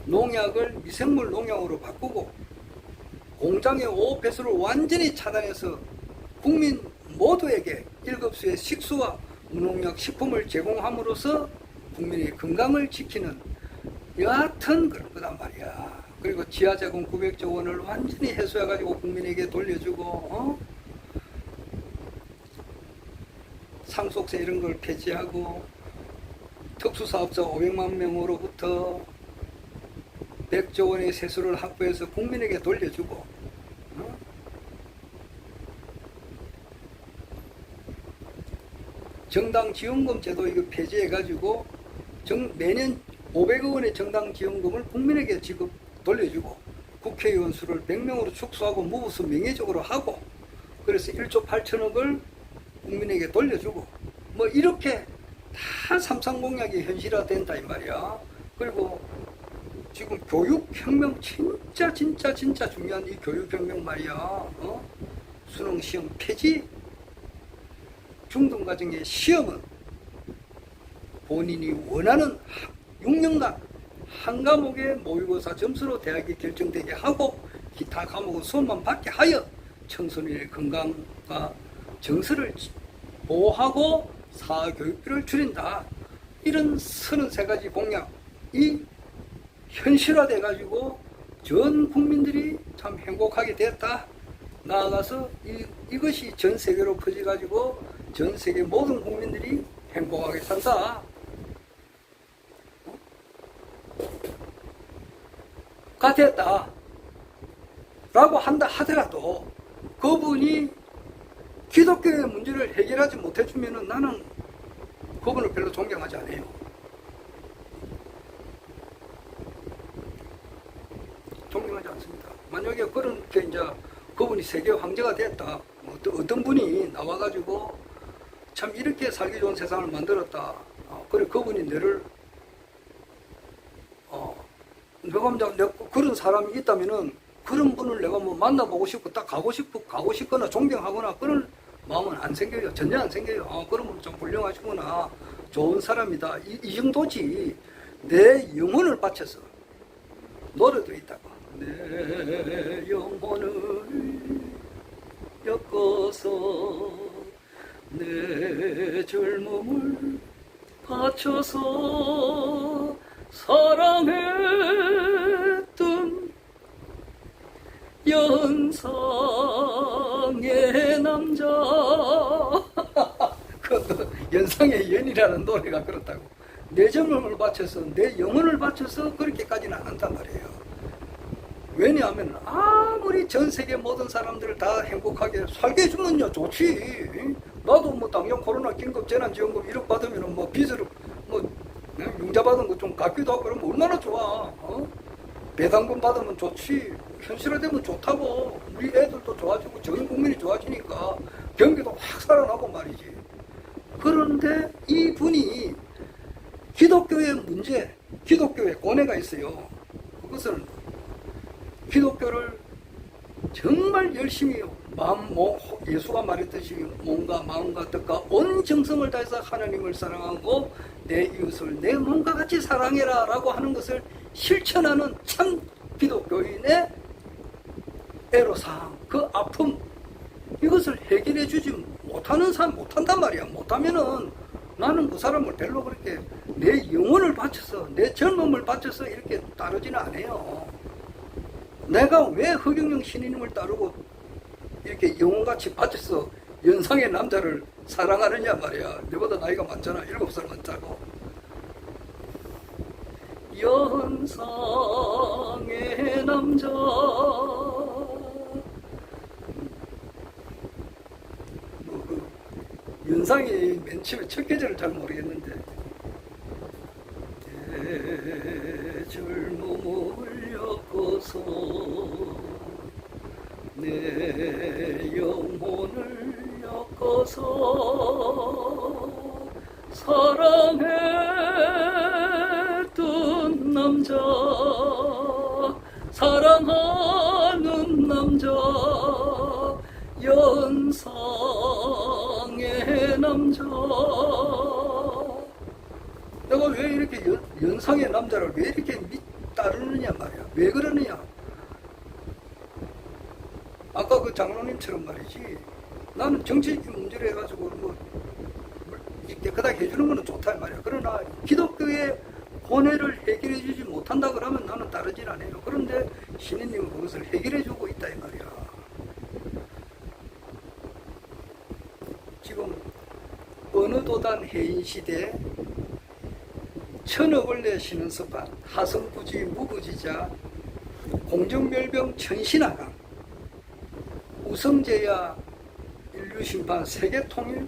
농약을 미생물 농약으로 바꾸고, 공장의 오폐수를 완전히 차단해서 국민 모두에게 1급수의 식수와 무농약 식품을 제공함으로써 국민의 건강을 지키는 여하튼 그런 거단 말이야. 그리고 지하자금 900조 원을 완전히 해소해가지고 국민에게 돌려주고, 상속세 이런 걸 폐지하고, 특수사업자 500만 명으로부터 100조 원의 세수를 확보해서 국민에게 돌려주고, 정당 지원금 제도 이거 폐지해가지고 매년 500억 원의 정당 지원금을 국민에게 지급 돌려주고, 국회의원 수를 100명으로 축소하고 무부수 명예적으로 하고, 그래서 1조 8천억을 국민에게 돌려주고, 뭐 이렇게 다 삼상공약이 현실화된다 이 말이야. 그리고 지금 교육혁명, 진짜 중요한 이 교육혁명 말이야. 수능시험 폐지, 중등과정의 시험은 본인이 원하는 6년간 한 과목의 모의고사 점수로 대학이 결정되게 하고, 기타 과목은 수업만 받게 하여 청소년의 건강과 정서를 보호하고 사교육비를 줄인다. 이런 33가지 공약이 현실화돼 가지고 전 국민들이 참 행복하게 됐다. 나아가서 이것이 전 세계로 퍼져 가지고 전 세계 모든 국민들이 행복하게 산다. 가 됐다. 라고 한다 하더라도 그분이 기독교의 문제를 해결하지 못해주면 나는 그분을 별로 존경하지 않아요. 존경하지 않습니다. 만약에 그렇게 이제 그분이 세계 황제가 됐다. 어떤 분이 나와가지고 참 이렇게 살기 좋은 세상을 만들었다. 그래 그분이 내를 내가 그런 사람이 있다면은 그런 분을 내가 뭐 만나보고 싶고 딱 가고 싶거나 존경하거나 그런 마음은 안 생겨요. 전혀 안 생겨요. 그런 분 좀 훌륭하시구나. 좋은 사람이다. 이 정도지. 내 영혼을 바쳐서 노래도 있다고. 내 영혼을 엮어서 내 젊음을 바쳐서 사랑했던 연상의 남자. 그것도 연상의 연이라는 노래가 그렇다고. 내 젊음을 바쳐서 내 영혼을 바쳐서 그렇게까지는 안 한단 말이에요. 왜냐하면 아무리 전 세계 모든 사람들을 다 행복하게 살게 해주면요 좋지. 나도 뭐 당연 코로나 긴급 재난지원금 1억 받으면 뭐 빚으로 뭐 융자 받은 거 좀 갚기도 하고 그러면 얼마나 좋아. 배당금 받으면 좋지. 현실화되면 좋다고. 우리 애들도 좋아지고 전 국민이 좋아지니까 경기도 확 살아나고 말이지. 그런데 이분이 기독교의 문제, 기독교의 고뇌가 있어요. 그것을 기독교를 정말 열심히 예수가 말했듯이 몸과 마음과 뜻과 온 정성을 다해서 하나님을 사랑하고 내 이웃을 내 몸과 같이 사랑해라 라고 하는 것을 실천하는 참 기독교인의 애로사항, 그 아픔, 이것을 해결해 주지 못하는 사람, 못한단 말이야. 못하면은 나는 그 사람을 별로 그렇게 내 영혼을 바쳐서, 내 젊음을 바쳐서 이렇게 따르지는 않아요. 내가 왜 허경영 신인님을 따르고 이렇게 영혼같이 바쳐서 연상의 남자를 사랑하느냐 말이야. 내보다 나이가 많잖아. 7살만 짜고. 연상의 남자. 연상이 맨 처음에 첫 계절을 잘 모르겠는데 내 젊음을 엮어서 내 영혼을 엮어서 사랑했던 남자 사랑하는 남자 연상의 남자. 내가 왜 이렇게 연상의 남자를 왜 이렇게 따르느냐 말이야. 왜 그러느냐. 아까 그 장로님처럼 말이지. 나는 정치적인 문제를 해가지고 뭐 깨끗하게 해주는 거는 좋다 말이야. 그러나 기독교의 고뇌를 해결해 주지 못한다 그러면 나는 따르질 않아요. 그런데 신인님은 그것을 해결해 주고 있다 이 말이야. 지금 어느 도단 해인시대 천어벌레 쉬는 습관, 하성부지 무부지자, 공정멸병 천신하강, 우성제야 인류심판 세계통일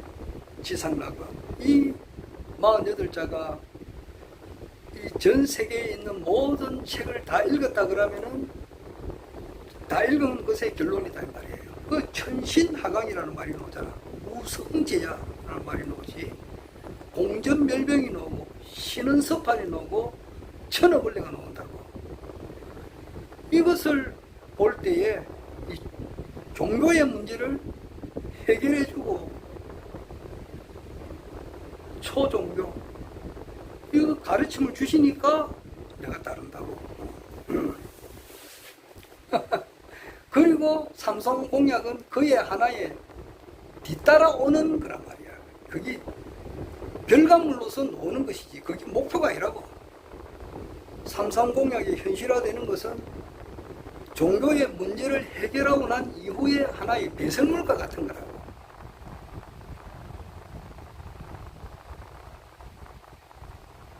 지상락원, 이 48자가 이 전 세계에 있는 모든 책을 다 읽었다 그러면은 다 읽은 것의 결론이다 이 말이에요. 그 천신하강이라는 말이 나오잖아. 우성제야라는 말이 나오지. 공전멸병이 나오고 신은 서판이 나오고 천어벌레가 나온다고. 이것을 볼 때에 이 종교의 문제를 해결해주고 초종교 이거 가르침을 주시니까 내가 따른다고. 그리고 삼성 공약은 그의 하나의 뒤따라오는 거란 말이야. 그게 결과물로서 노는 것이지 그게 목표가 아니라고. 삼성 공약이 현실화되는 것은 종교의 문제를 해결하고 난 이후에 하나의 배설물과 같은 거라고.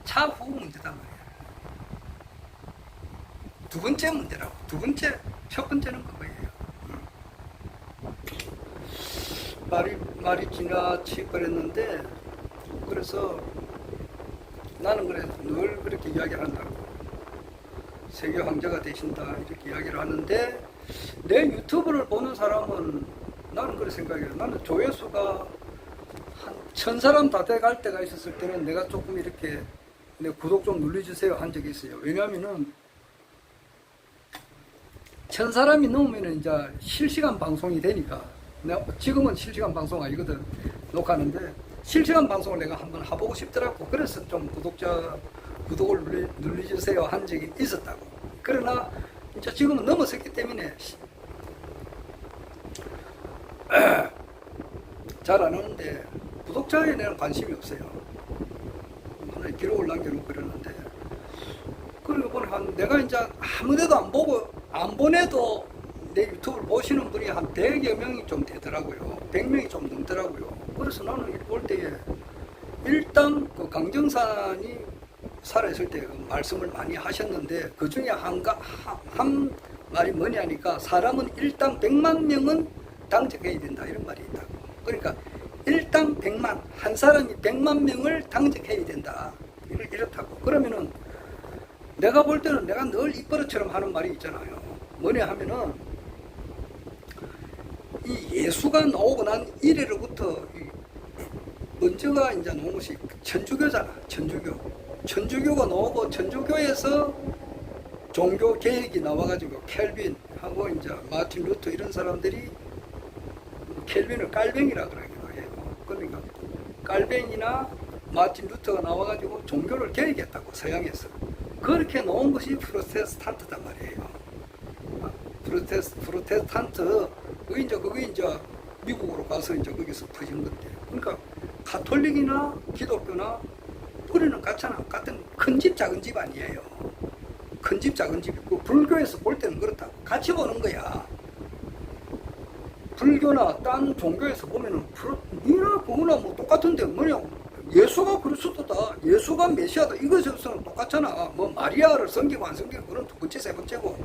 차후 문제단 말이야. 두 번째 문제라고. 첫 번째는 그거예요. 말이 지나치 버렸는데, 그래서 나는 그래 늘 그렇게 이야기를 한다고. 세계 황제가 되신다 이렇게 이야기를 하는데, 내 유튜브를 보는 사람은 나는 그렇게 생각해요. 나는 조회수가 한 1000사람 다 돼갈 때가 있었을 때는 내가 조금 이렇게 내 구독 좀 눌러주세요 한 적이 있어요. 왜냐하면은 1000사람이 넘으면 이제 실시간 방송이 되니까. 지금은 실시간 방송 아니거든, 녹화하는데. 실시간 방송을 내가 한번 해보고 싶더라고. 그래서 좀 구독을 눌러주세요 한 적이 있었다고. 그러나 이제 지금은 넘어섰기 때문에 잘 안 오는데, 구독자에 대한 관심이 없어요. 기록을 남겨놓고 그러는데, 그리고 보니 내가 이제 아무데도 안 보내도 내 유튜브를 보시는 분이 한 100여 명이 좀 되더라고요. 100명이 좀 넘더라고요. 그래서 나는 이렇게 볼 때에 일단 그 강정산이 살아있을 때 그 말씀을 많이 하셨는데, 그 중에 한 말이 뭐냐 하니까, 사람은 일당 100만 명은 당적해야 된다 이런 말이 있다고. 그러니까 일당 100만, 한 사람이 100만 명을 당적해야 된다 이렇다고. 그러면은 내가 볼 때는 내가 늘 입버릇처럼 하는 말이 있잖아요. 뭐냐 하면은 이 예수가 나오고 난 이래로부터 먼저가 이제 나온 것이 천주교잖아. 천주교가 나오고 천주교에서 종교 개혁이 나와가지고 켈빈하고 이제 마틴 루터 이런 사람들이 켈빈을 깔뱅이라 그러기도 해요. 그러니까 깔뱅이나 마틴 루터가 나와가지고 종교를 개혁했다고 서양에서. 그렇게 놓은 것이 프로테스탄트단 말이에요. 프로테스탄트 그게 이제 미국으로 가서 이제 거기서 퍼진 건데. 그러니까 가톨릭이나 기독교나 뿌리는 같잖아. 같은 큰 집 작은 집 아니에요. 큰 집 작은 집 있고 불교에서 볼 때는 그렇다. 같이 보는 거야. 불교나 딴 종교에서 보면은 니나 그거나 뭐 똑같은데 뭐냐. 예수가 그리스도다. 예수가 메시아다. 이것에서는 똑같잖아. 뭐 마리아를 섬기고 안 섬기고 그건 두 번째, 세 번째고.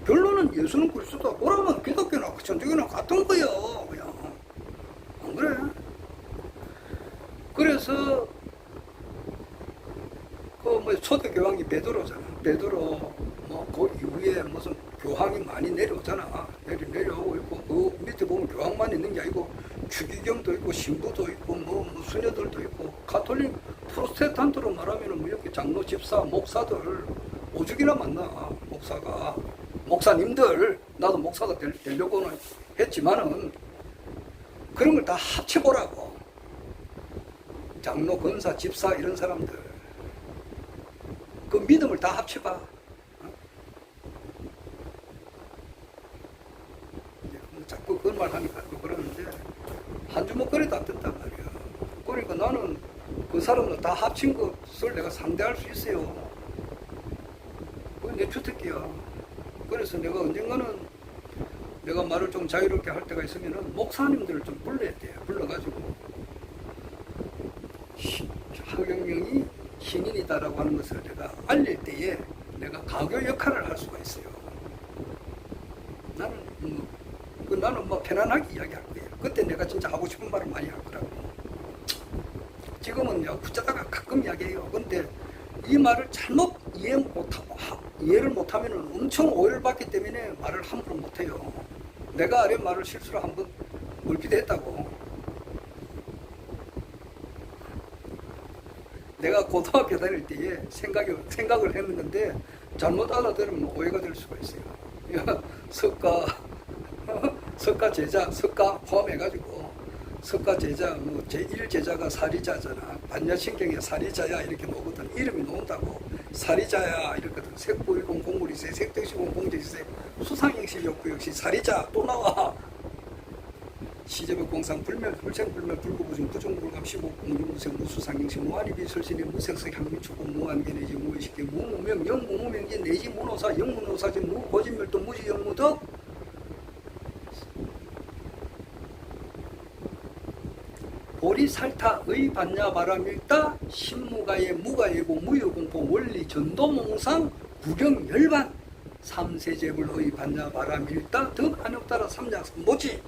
결론은 예수는 그리스도다. 그러면 기독교나 천주교나 같은 거야. 그냥. 안 그래? 그래서 그 뭐 초대 교황이 베드로잖아. 베드로 뭐 그 이후에 무슨 교황이 많이 내려오잖아. 내려오고 있고 그 밑에 보면 교황만 있는 게 아니고 추기경도 있고 신부도 있고 뭐 수녀들도 있고 가톨릭 프로테스탄트로 말하면은 뭐 이렇게 장로 집사 목사들 오죽이나 많나. 목사님들 나도 목사가 되려고는 했지만은 그런 걸 다 합쳐보라고. 장로 권사 집사 이런 사람들 그 믿음을 다 합쳐봐. 자꾸 그런 말 하니까 그러는데 한 주먹거리도 안 된단 말이야. 그러니까 나는 그 사람들 다 합친 것을 내가 상대할 수 있어요. 그건 내 주특기야. 그래서 내가 언젠가는 내가 말을 좀 자유롭게 할 때가 있으면은 목사님들을 좀 불러야 돼. 불러가지고 하경영이 신인이다라고 하는 것을 내가 알릴 때에 내가 가교 역할을 할 수가 있어요. 나는 뭐 편안하게 이야기할 거예요. 그때 내가 진짜 하고 싶은 말을 많이 할 거라고. 지금은 붙잡다가 가끔 이야기해요. 근데 이 말을 잘못 이해를 못하면 엄청 오해를 받기 때문에 말을 함부로 못해요. 내가 아래 말을 실수로 한번 물기도 했다고. 내가 고등학교 다닐 때에 생각을 했는데 잘못 알아들으면 오해가 될 수가 있어요. 석가 제자, 석가 포함해가지고 석가 제자, 뭐 제1제자가 사리자잖아. 반야신경에 사리자야 이렇게 나오거든. 이름이 나온다고. 사리자야 이렇거든. 색불공 공물이세, 색득시공 공제세, 수상행시 욕구 역시 사리자 또 나와. 시제법 공상 불멸 불생 불멸 불구부중 부중불감 시복공유무생 무수상행시 무한이비 설신이 무색색 향미초고 무한계내지 무의식계 무무명 영무무명지 내지 무노사 영무노사지 무고진멸도 무지 영무덕 보리살타의 반야바람일다 신무가의 무가예고 무효공포 원리 전도몽상 구경열반 삼세제불의 반야바람일다 덕한옥따라 삼장선 모지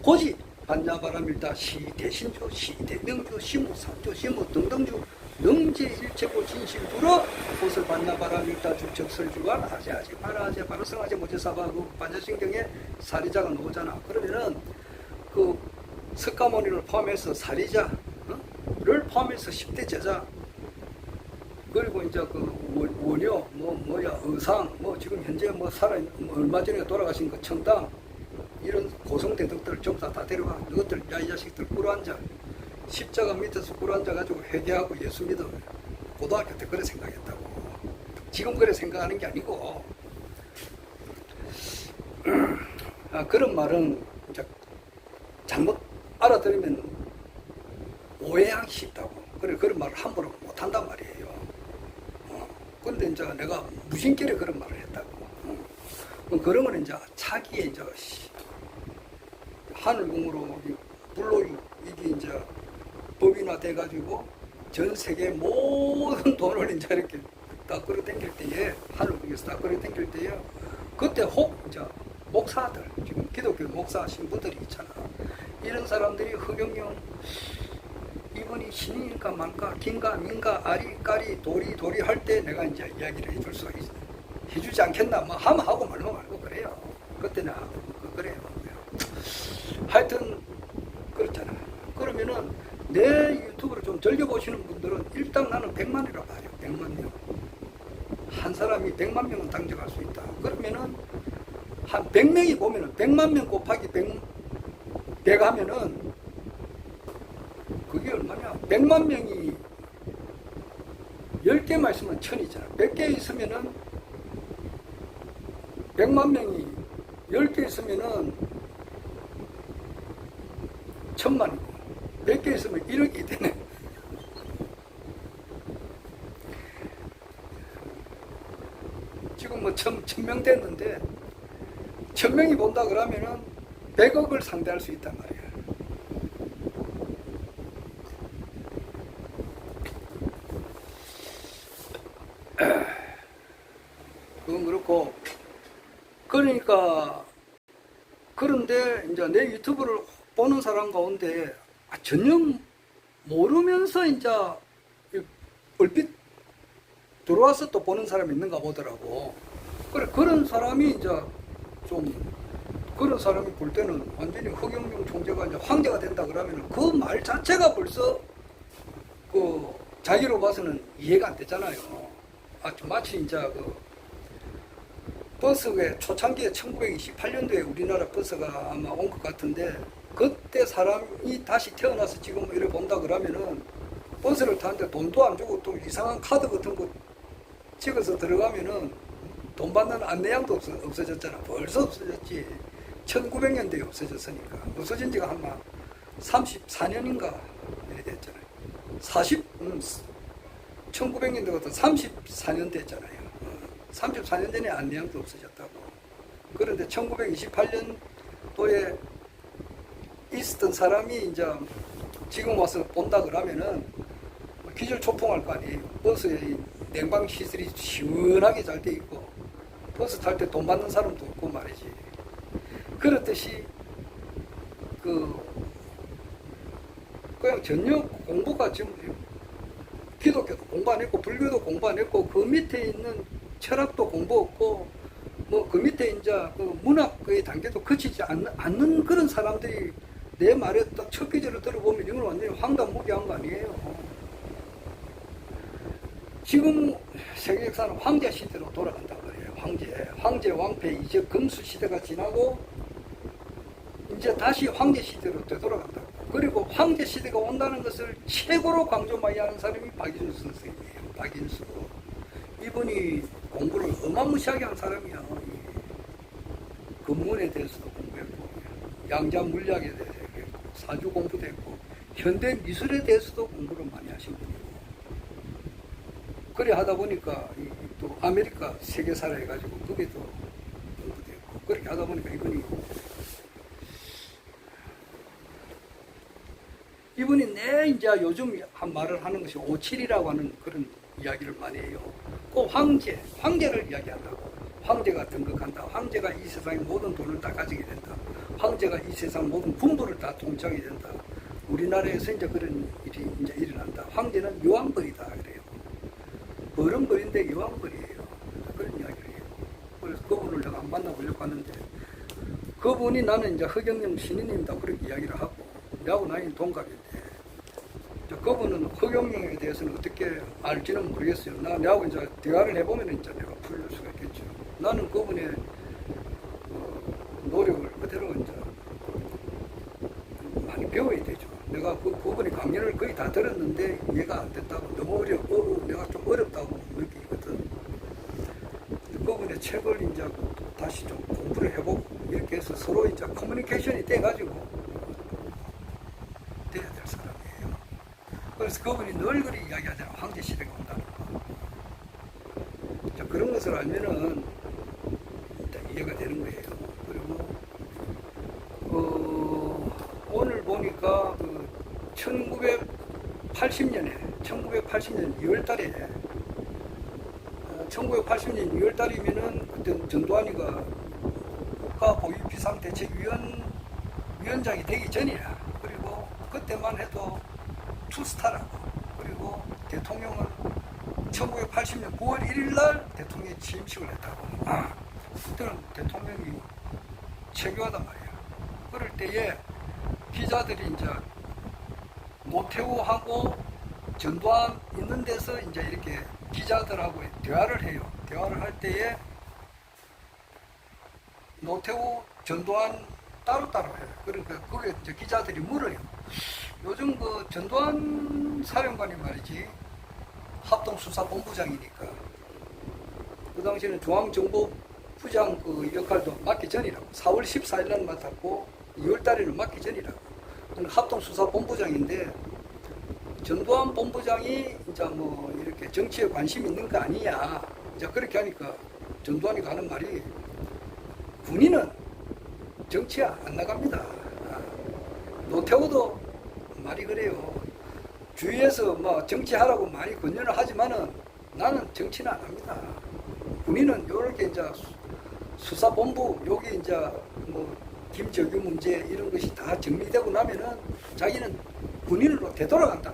고지 반야바람일다 시대신조 시대명조 시무삼조 시무등등주 능제일체고 진실불어 곳을 반야바람일다 죽적설주가 아제아제 바라아제 바라성아제 모제사바 그 반야신경에 사리자가 나오잖아. 그러면은 그 석가모니를 포함해서 사리자를 포함해서 10대 제자 그리고 이제 그 원효 의상 지금 현재 얼마 전에 돌아가신 그 청당 이런 고성대덕들 전부 다 데려가. 너희들 야 이 자식들 꿇어앉아. 십자가 밑에서 꿇어앉아가지고 회개하고 예수 믿어. 고등학교 때 그래 생각했다고. 지금 그래 생각하는 게 아니고 그런 말은 이제 잘못 알아들으면 오해하기 쉽다고. 그래 그런 말을 함부로 못한단 말이에요. 근데 이제 내가 무심결에 그런 말을 했다고. 그러면 이제 차기에 이제 하늘궁으로 불로 이게 이제 법인화 돼가지고 전 세계 모든 돈을 이제 이렇게 딱 끌어당길 때에 하늘궁에서 딱 끌어당길 때에 그때 혹 이제 목사들 지금 기독교 목사 신부들이 있잖아. 이런 사람들이 허경영 이분이 신인일까 말까, 긴가 민가, 아리 까리 도리 도리 할 때 내가 이제 이야기를 해줄 수가 있어. 해주지 않겠나, 뭐 하면 하고 말면 말고 그래요. 그때는 그래요. 하여튼 그렇잖아. 그러면은 내 유튜브를 좀 즐겨보시는 분들은 일단 나는 100만이라고 봐요. 100만 명. 한 사람이 100만 명은 당적할 수 있다. 그러면은 한 100명이 보면은 100만 명 곱하기 100 하면은 그게 얼마냐? 100만 명이 10개만 있으면 1000이잖아. 100개 있으면은 100만 명이 10개 있으면은 1000만이고 100개 있으면 1억이 되네. 지금 뭐 1000명 됐는데 1000명이 본다 그러면은 100억을 상대할 수 있단 말이야. 그건 그렇고, 그러니까, 그런데 이제 내 유튜브를 보는 사람 가운데 전혀 모르면서 이제 얼핏 들어와서 또 보는 사람이 있는가 보더라고. 그래, 그런 사람이 이제 좀, 그런 사람이 볼 때는 완전히 허경영 총재가 이제 황제가 된다 그러면 그 말 자체가 벌써 그 자기로 봐서는 이해가 안 되잖아요. 마치 이제 그 버스에 초창기에 1928년도에 우리나라 버스가 아마 온 것 같은데, 그때 사람이 다시 태어나서 지금 이렇게 본다 그러면은 버스를 타는데 돈도 안 주고 또 이상한 카드 같은 거 찍어서 들어가면은 돈 받는 안내양도 없어졌잖아. 벌써 없어졌지. 1900년대에 없어졌으니까. 없어진 지가 아마 34년인가 이래 됐잖아요. 1900년대부터 34년 됐잖아요. 34년 전에 안내양도 없어졌다고. 그런데 1928년도에 있었던 사람이 이제 지금 와서 본다 그러면은 기절초풍할 거 아니에요. 버스에 냉방 시설이 시원하게 잘 돼 있고, 버스 탈 때 돈 받는 사람도 없고 말이지. 그렇듯이 그냥 전혀 공부가 지금 기독교도 공부 안 했고 불교도 공부 안 했고 그 밑에 있는 철학도 공부 없고 뭐 그 밑에 이제 그 문학의 단계도 거치지 않는 그런 사람들이 내 말에 딱 첫 귀절을 들어보면 이건 완전히 황당무계한 거 아니에요. 지금 세계 역사는 황제 시대로 돌아간단 말이에요. 황제 왕패 이제 금수 시대가 지나고 이제 다시 황제 시대로 되돌아간다고. 그리고 황제 시대가 온다는 것을 최고로 강조 많이 하는 사람이 박인수 선생님이에요. 박인수. 이분이 공부를 어마무시하게 한 사람이야. 근문에 대해서도 공부했고, 양자 물리학에 대해서 했고, 사주 공부도 했고, 현대 미술에 대해서도 공부를 많이 하신 분이고. 그래 하다 보니까 또 아메리카 세계사를 해가지고 거기도 공부도 했고, 그렇게 하다 보니까 이분이 내 이제 요즘 한 말을 하는 것이 57이라고 하는 그런 이야기를 많이 해요. 그 황제를 이야기한다고. 황제가 등극한다. 황제가 이 세상의 모든 돈을 다 가지게 된다. 황제가 이 세상 모든 군부를 다 통치하게 된다. 우리나라에서 이제 그런 일이 이제 일어난다. 황제는 여왕벌이다 그래요. 벌은 벌인데 여왕벌이에요. 그런 이야기를 해요. 그래서 그분을 내가 안 만나보려고 하는데, 그분이 나는 이제 허경영 신인입니다. 그렇게 이야기를 하고, 내하고 나이 동갑인데, 그분은 허경영에 대해서는 어떻게 알지는 모르겠어요. 내하고 이제 대화를 해보면 이제 내가 풀릴 수가 있겠죠. 나는 그분의 노력을 그대로 이제 많이 배워야 되죠. 내가 그분의 강연을 거의 다 들었는데 이해가 안 됐다고, 너무 내가 좀 어렵다고 느끼거든. 그분의 책을 이제 다시 좀 공부를 해보고 이렇게 해서 서로 이제 커뮤니케이션이 돼가지고 돼야 될 사람이에요. 그래서 그분이 늘 그리 이야기하잖아. 황제 시대가 온다는 거. 그런 것을 알면은 이해가 되는 거예요. 그리고 오늘 보니까 1980년 2월달에 1980년 2월달이면은 그때 전두환이가 국가보위비상대책위원장이 되기 전이야. 그리고 그때만 해도 투스타라고. 그리고 대통령은 1980년 9월 1일 날 대통령이 취임식을 했다고. 그때는 대통령이 체교하단 말이야. 그럴 때에 기자들이 이제 노태우하고 전두환 있는 데서 이제 이렇게 기자들하고 대화를 해요. 대화를 할 때에 노태우, 전두환 따로따로 해요. 그러니까 그게 이제 기자들이 물어요. 요즘 그 전두환 사령관이 말이지, 합동수사본부장이니까 그 당시에는 중앙정보부장 그 역할도 맡기 전이라고. 4월 14일 날 맡았고 2월 달에는 맡기 전이라고. 합동수사본부장인데 전두환 본부장이 이제 뭐 이렇게 정치에 관심 있는 거 아니냐. 이제 그렇게 하니까 전두환이 가는 말이, 군인은 정치에 안 나갑니다. 노태우도 말이 그래요. 주위에서 뭐 정치하라고 많이 권유를 하지만은 나는 정치는 안 합니다. 군인은 요렇게 이제 수사본부, 여기 이제 뭐 김정규 문제 이런 것이 다 정리되고 나면은 자기는 군인으로 되돌아간다.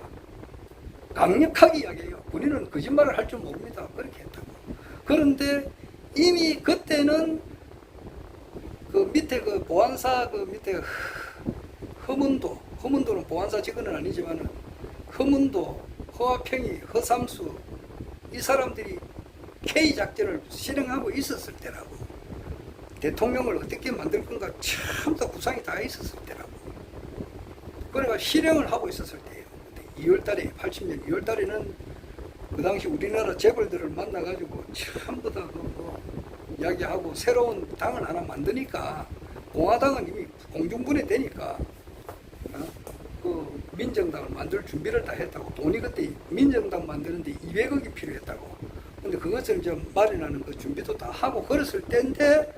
강력하게 이야기해요. 군인은 거짓말을 할 줄 모릅니다. 그렇게 했다고. 그런데 이미 그때는 그 밑에 그 보안사 그 밑에 허문도는 보안사 직원은 아니지만은 허문도, 허화평이, 허삼수 이 사람들이 K작전을 실행하고 있었을 때라고. 대통령을 어떻게 만들 건가 참다 구상이 다 있었을 때라고. 그러니까 실행을 하고 있었을 때예요. 2월달에 80년 2월달에는 그 당시 우리나라 재벌들을 만나가지고 전부 다 이야기하고 새로운 당을 하나 만드니까, 공화당은 이미 공중분해 되니까 그 민정당을 만들 준비를 다 했다고. 돈이 그때 민정당 만드는데 200억이 필요했다고. 근데 그것을 이제 마련하는 그 준비도 다 하고 그랬을 때인데,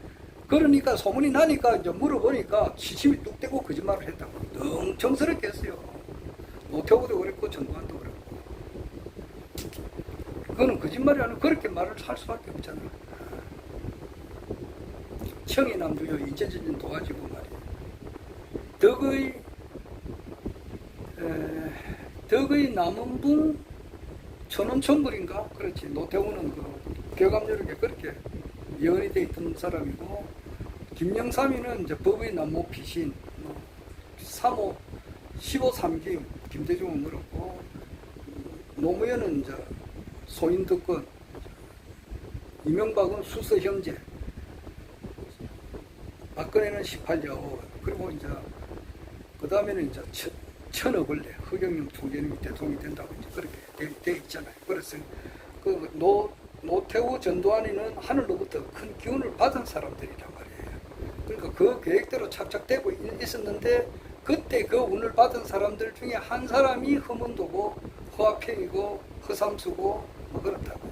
그러니까 소문이 나니까 이제 물어보니까 시침이 뚝 떼고 거짓말을 했다고. 엄청스럽게 했어요. 노태우도 그랬고 전두환도 그랬고. 그거는 거짓말이 아니고 그렇게 말을 할 수밖에 없잖아요. 청이남주요 이재진 도와주고 말이에요. 덕의 남은붕 천원천불인가? 그렇지. 노태우는 그 교감여력에 그렇게 예언이 돼 있던 사람이고, 김영삼이는 이제 법의 남모 피신, 3호 15, 3김 김대중은 그렇고, 노무현은 이제 소인특권, 이명박은 수서 형제, 박근혜는 18야호, 그리고 이제 그 다음에는 이제 천억을내 허경영 총재님이 대통령이 된다고 이제 그렇게 돼 있잖아요. 그래서 그 노태우, 전두환이는 하늘로부터 큰 기운을 받은 사람들이란 말이에요. 그러니까 그 계획대로 착착되고 있었는데, 그때 그 운을 받은 사람들 중에 한 사람이 허문도고 허화평이고 허삼수고 뭐 그렇다고.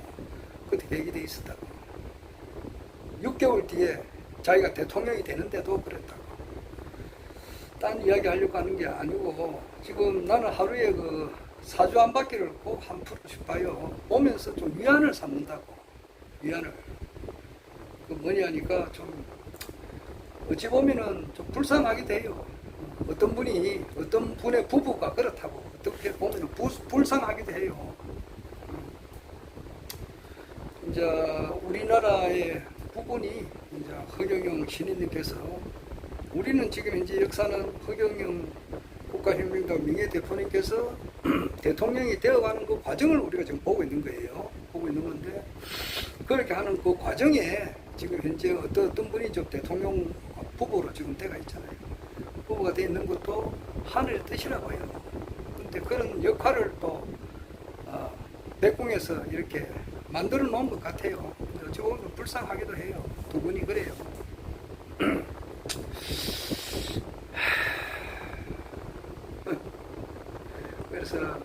그때 계획이 돼 있었다고. 6개월 뒤에 자기가 대통령이 되는데도 그랬다고. 딴 이야기 하려고 하는 게 아니고, 지금 나는 하루에 그 사주 한 바퀴를 꼭 한 풀씩 봐요. 오면서 좀 위안을 삼는다고. 위안을. 그 뭐냐 하니까 좀 어찌 보면은 좀 불쌍하기도 해요. 어떤 분의 부부가 그렇다고. 어떻게 보면은 불쌍하기도 해요. 이제 우리나라의 부분이 이제 허경영 신인님께서, 우리는 지금 현재 역사는 허경영 국가혁명당 명예대표님께서 대통령이 되어가는 그 과정을 우리가 지금 보고 있는 거예요. 보고 있는 건데, 그렇게 하는 그 과정에 지금 현재 어떤 분이 저 대통령 부부로 지금 돼가 있잖아요. 부부가 돼 있는 것도 하늘의 뜻이라고 해요. 근데 그런 역할을 또 백궁에서 이렇게 만들어 놓은 것 같아요. 어찌 보면 불쌍하기도 해요. 두 분이 그래요. 그래서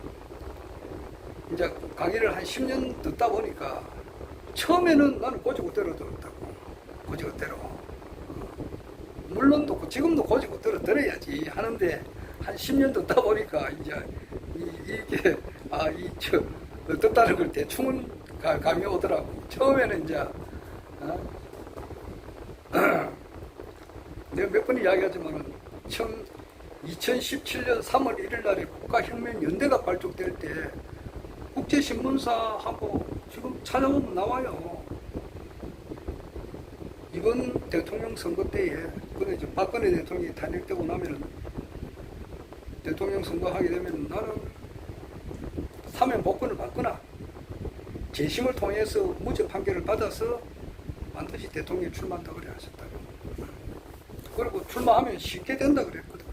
이제 강의를 한 10년 듣다 보니까, 처음에는 나는 고지고대로 들었다고. 고지고대로. 물론 또 지금도 고지고대로 들어야지 하는데, 한 10년 듣다 보니까 이제 이게 어떻다는 걸 대충은 감이 오더라고. 처음에는 이제 내가 몇 번 이야기하지만은 2017년 3월 1일 날에 국가혁명연대가 발족될 때 국제신문사하고 지금 찾아보면 나와요. 이번 대통령 선거 때에, 그래 이제 박근혜 대통령이 탄핵되고 나면은 대통령 선거하게 되면 나는 사면 복권을 받거나 재심을 통해서 무죄 판결을 받아서 반드시 대통령에 출마한다 그래 하셨다고. 그리고 출마하면 쉽게 된다 그랬거든.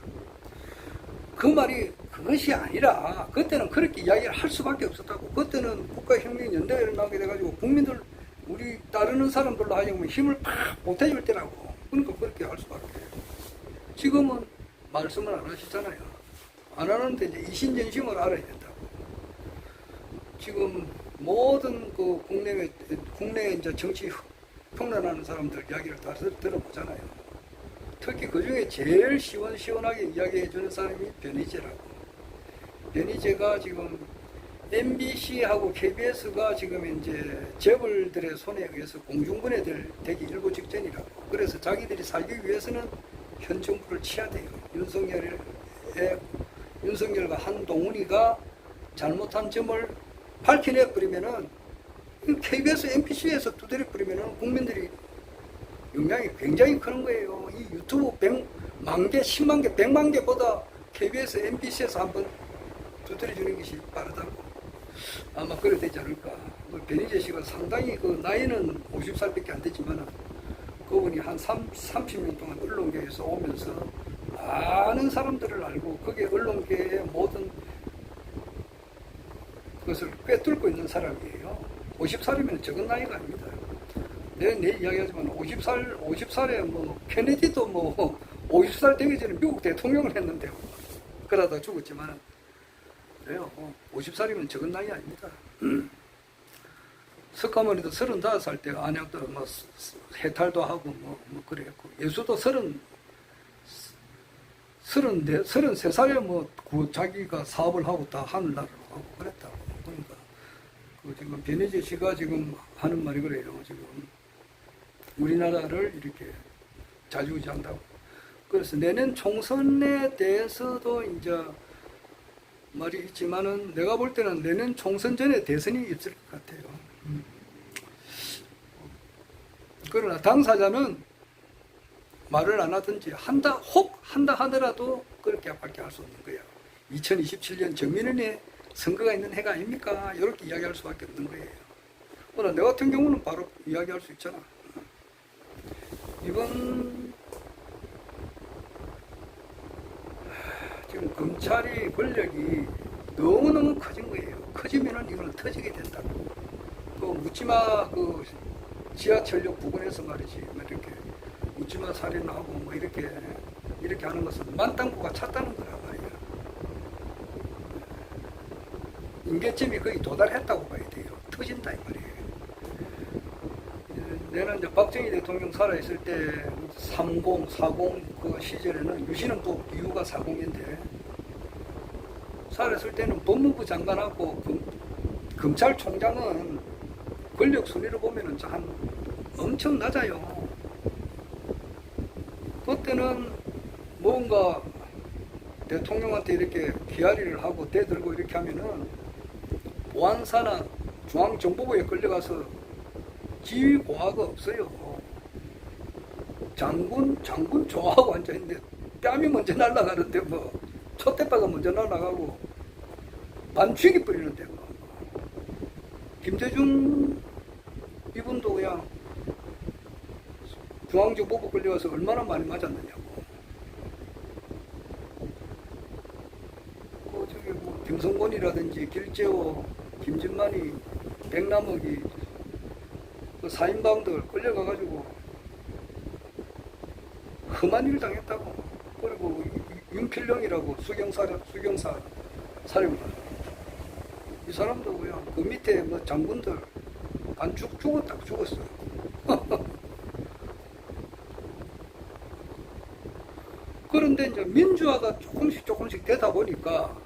그 말이 그것이 아니라 그때는 그렇게 이야기를 할 수밖에 없었다고. 그때는 국가혁명연대가 일어나게 돼가지고 국민들, 우리 따르는 사람들로 하여금 힘을 팍 보태줄 때라고. 그러니까 그렇게 할 수밖에. 지금은 말씀을 안 하시잖아요. 안 하는데 이제 이신전심을 알아야 된다고. 지금 모든 그 국내에 이제 정치 평론하는 사람들 이야기를 다 들어보잖아요. 특히 그 중에 제일 시원시원하게 이야기해 주는 사람이 변희재라고. 변희재가 지금 MBC하고 KBS가 지금 이제 재벌들의 손에 의해서 공중분해되기 일보 직전이라고. 그래서 자기들이 살기 위해서는 현 정부를 치야 돼요. 윤석열과 한동훈이가 잘못한 점을 밝혀내버리면은 KBS, MBC에서 두드려 버리면은 국민들이 영향이 굉장히 큰 거예요. 이 유튜브 100만 개, 10만 개, 100만 개보다 KBS, MBC에서 한번 두드려 주는 것이 빠르다고. 아마 그래 되지 않을까. 변희재 씨가 상당히 그 나이는 50살밖에 안 되지만 그분이 한 30년 동안 언론계에서 오면서 많은 사람들을 알고 거기에 언론계의 모든 그것을 꿰뚫고 있는 사람이에요. 50살이면 적은 나이가 아닙니다. 내 이야기하지만 50살에 뭐 케네디도 뭐 50살 되기 전에 미국 대통령을 했는데 그러다 죽었지만 그래요. 50살이면 적은 나이 아닙니다. 석가모니도 35살 때 안약도 뭐 해탈도 하고 뭐 그랬고, 예수도 33살에 뭐 자기가 사업을 하고 다 하늘나라로 가고 그랬다고. 그러니까 그 지금 변희재 씨가 지금 하는 말이 그래요. 지금 우리나라를 이렇게 좌지우지한다고. 그래서 내년 총선에 대해서도 이제 말이 있지만은 내가 볼 때는 내년 총선 전에 대선이 있을 것 같아요. 그러나 당사자는 말을 안 하든지 혹 한다 하더라도 그렇게 밖에 할 수 없는 거예요. 2027년 정민원의 선거가 있는 해가 아닙니까? 이렇게 이야기할 수밖에 없는 거예요. 그러나 내 같은 경우는 바로 이야기할 수 있잖아. 이번 지금 검찰이 권력이 너무너무 커진 거예요. 커지면은 이거는 터지게 된다고. 그 묻지마 그 지하철역 부근에서 말이지, 이렇게 묻지마 살인하고 뭐 이렇게 하는 것은 만땅부가 찼다는 거란 말이야. 임계점이 거의 도달했다고 봐야 돼요. 터진다 이 말이에요. 내는 이제 박정희 대통령 살아있을 때 30, 40 그 시절에는 유신은 또 이유가 40인데 살아있을 때는 법무부 장관하고 검찰총장은 권력 순위로 보면은 한 엄청 낮아요. 그때는 뭔가 대통령한테 이렇게 기아리를 하고 대들고 이렇게 하면은 보안사나 중앙정보부에 끌려가서 지휘 고하가 없어요. 장군 좋아하고 앉아있는데 뺨이 먼저 날아가는데 뭐 촛대파가 먼저 날아가고 반죽이 뿌리는데 뭐. 김대중 이분도 그냥 중앙정보부 끌려가서 얼마나 많이 맞았느냐고. 저기 뭐 김성곤이라든지 길재호, 김진만이, 백남욱이 그 사인방들 끌려가가지고 험한 일 당했다고. 그리고 윤필령이라고 수경사 사령관, 이 사람도 그냥 그 밑에 뭐 장군들 반죽 죽었어. 그런데 이제 민주화가 조금씩 되다 보니까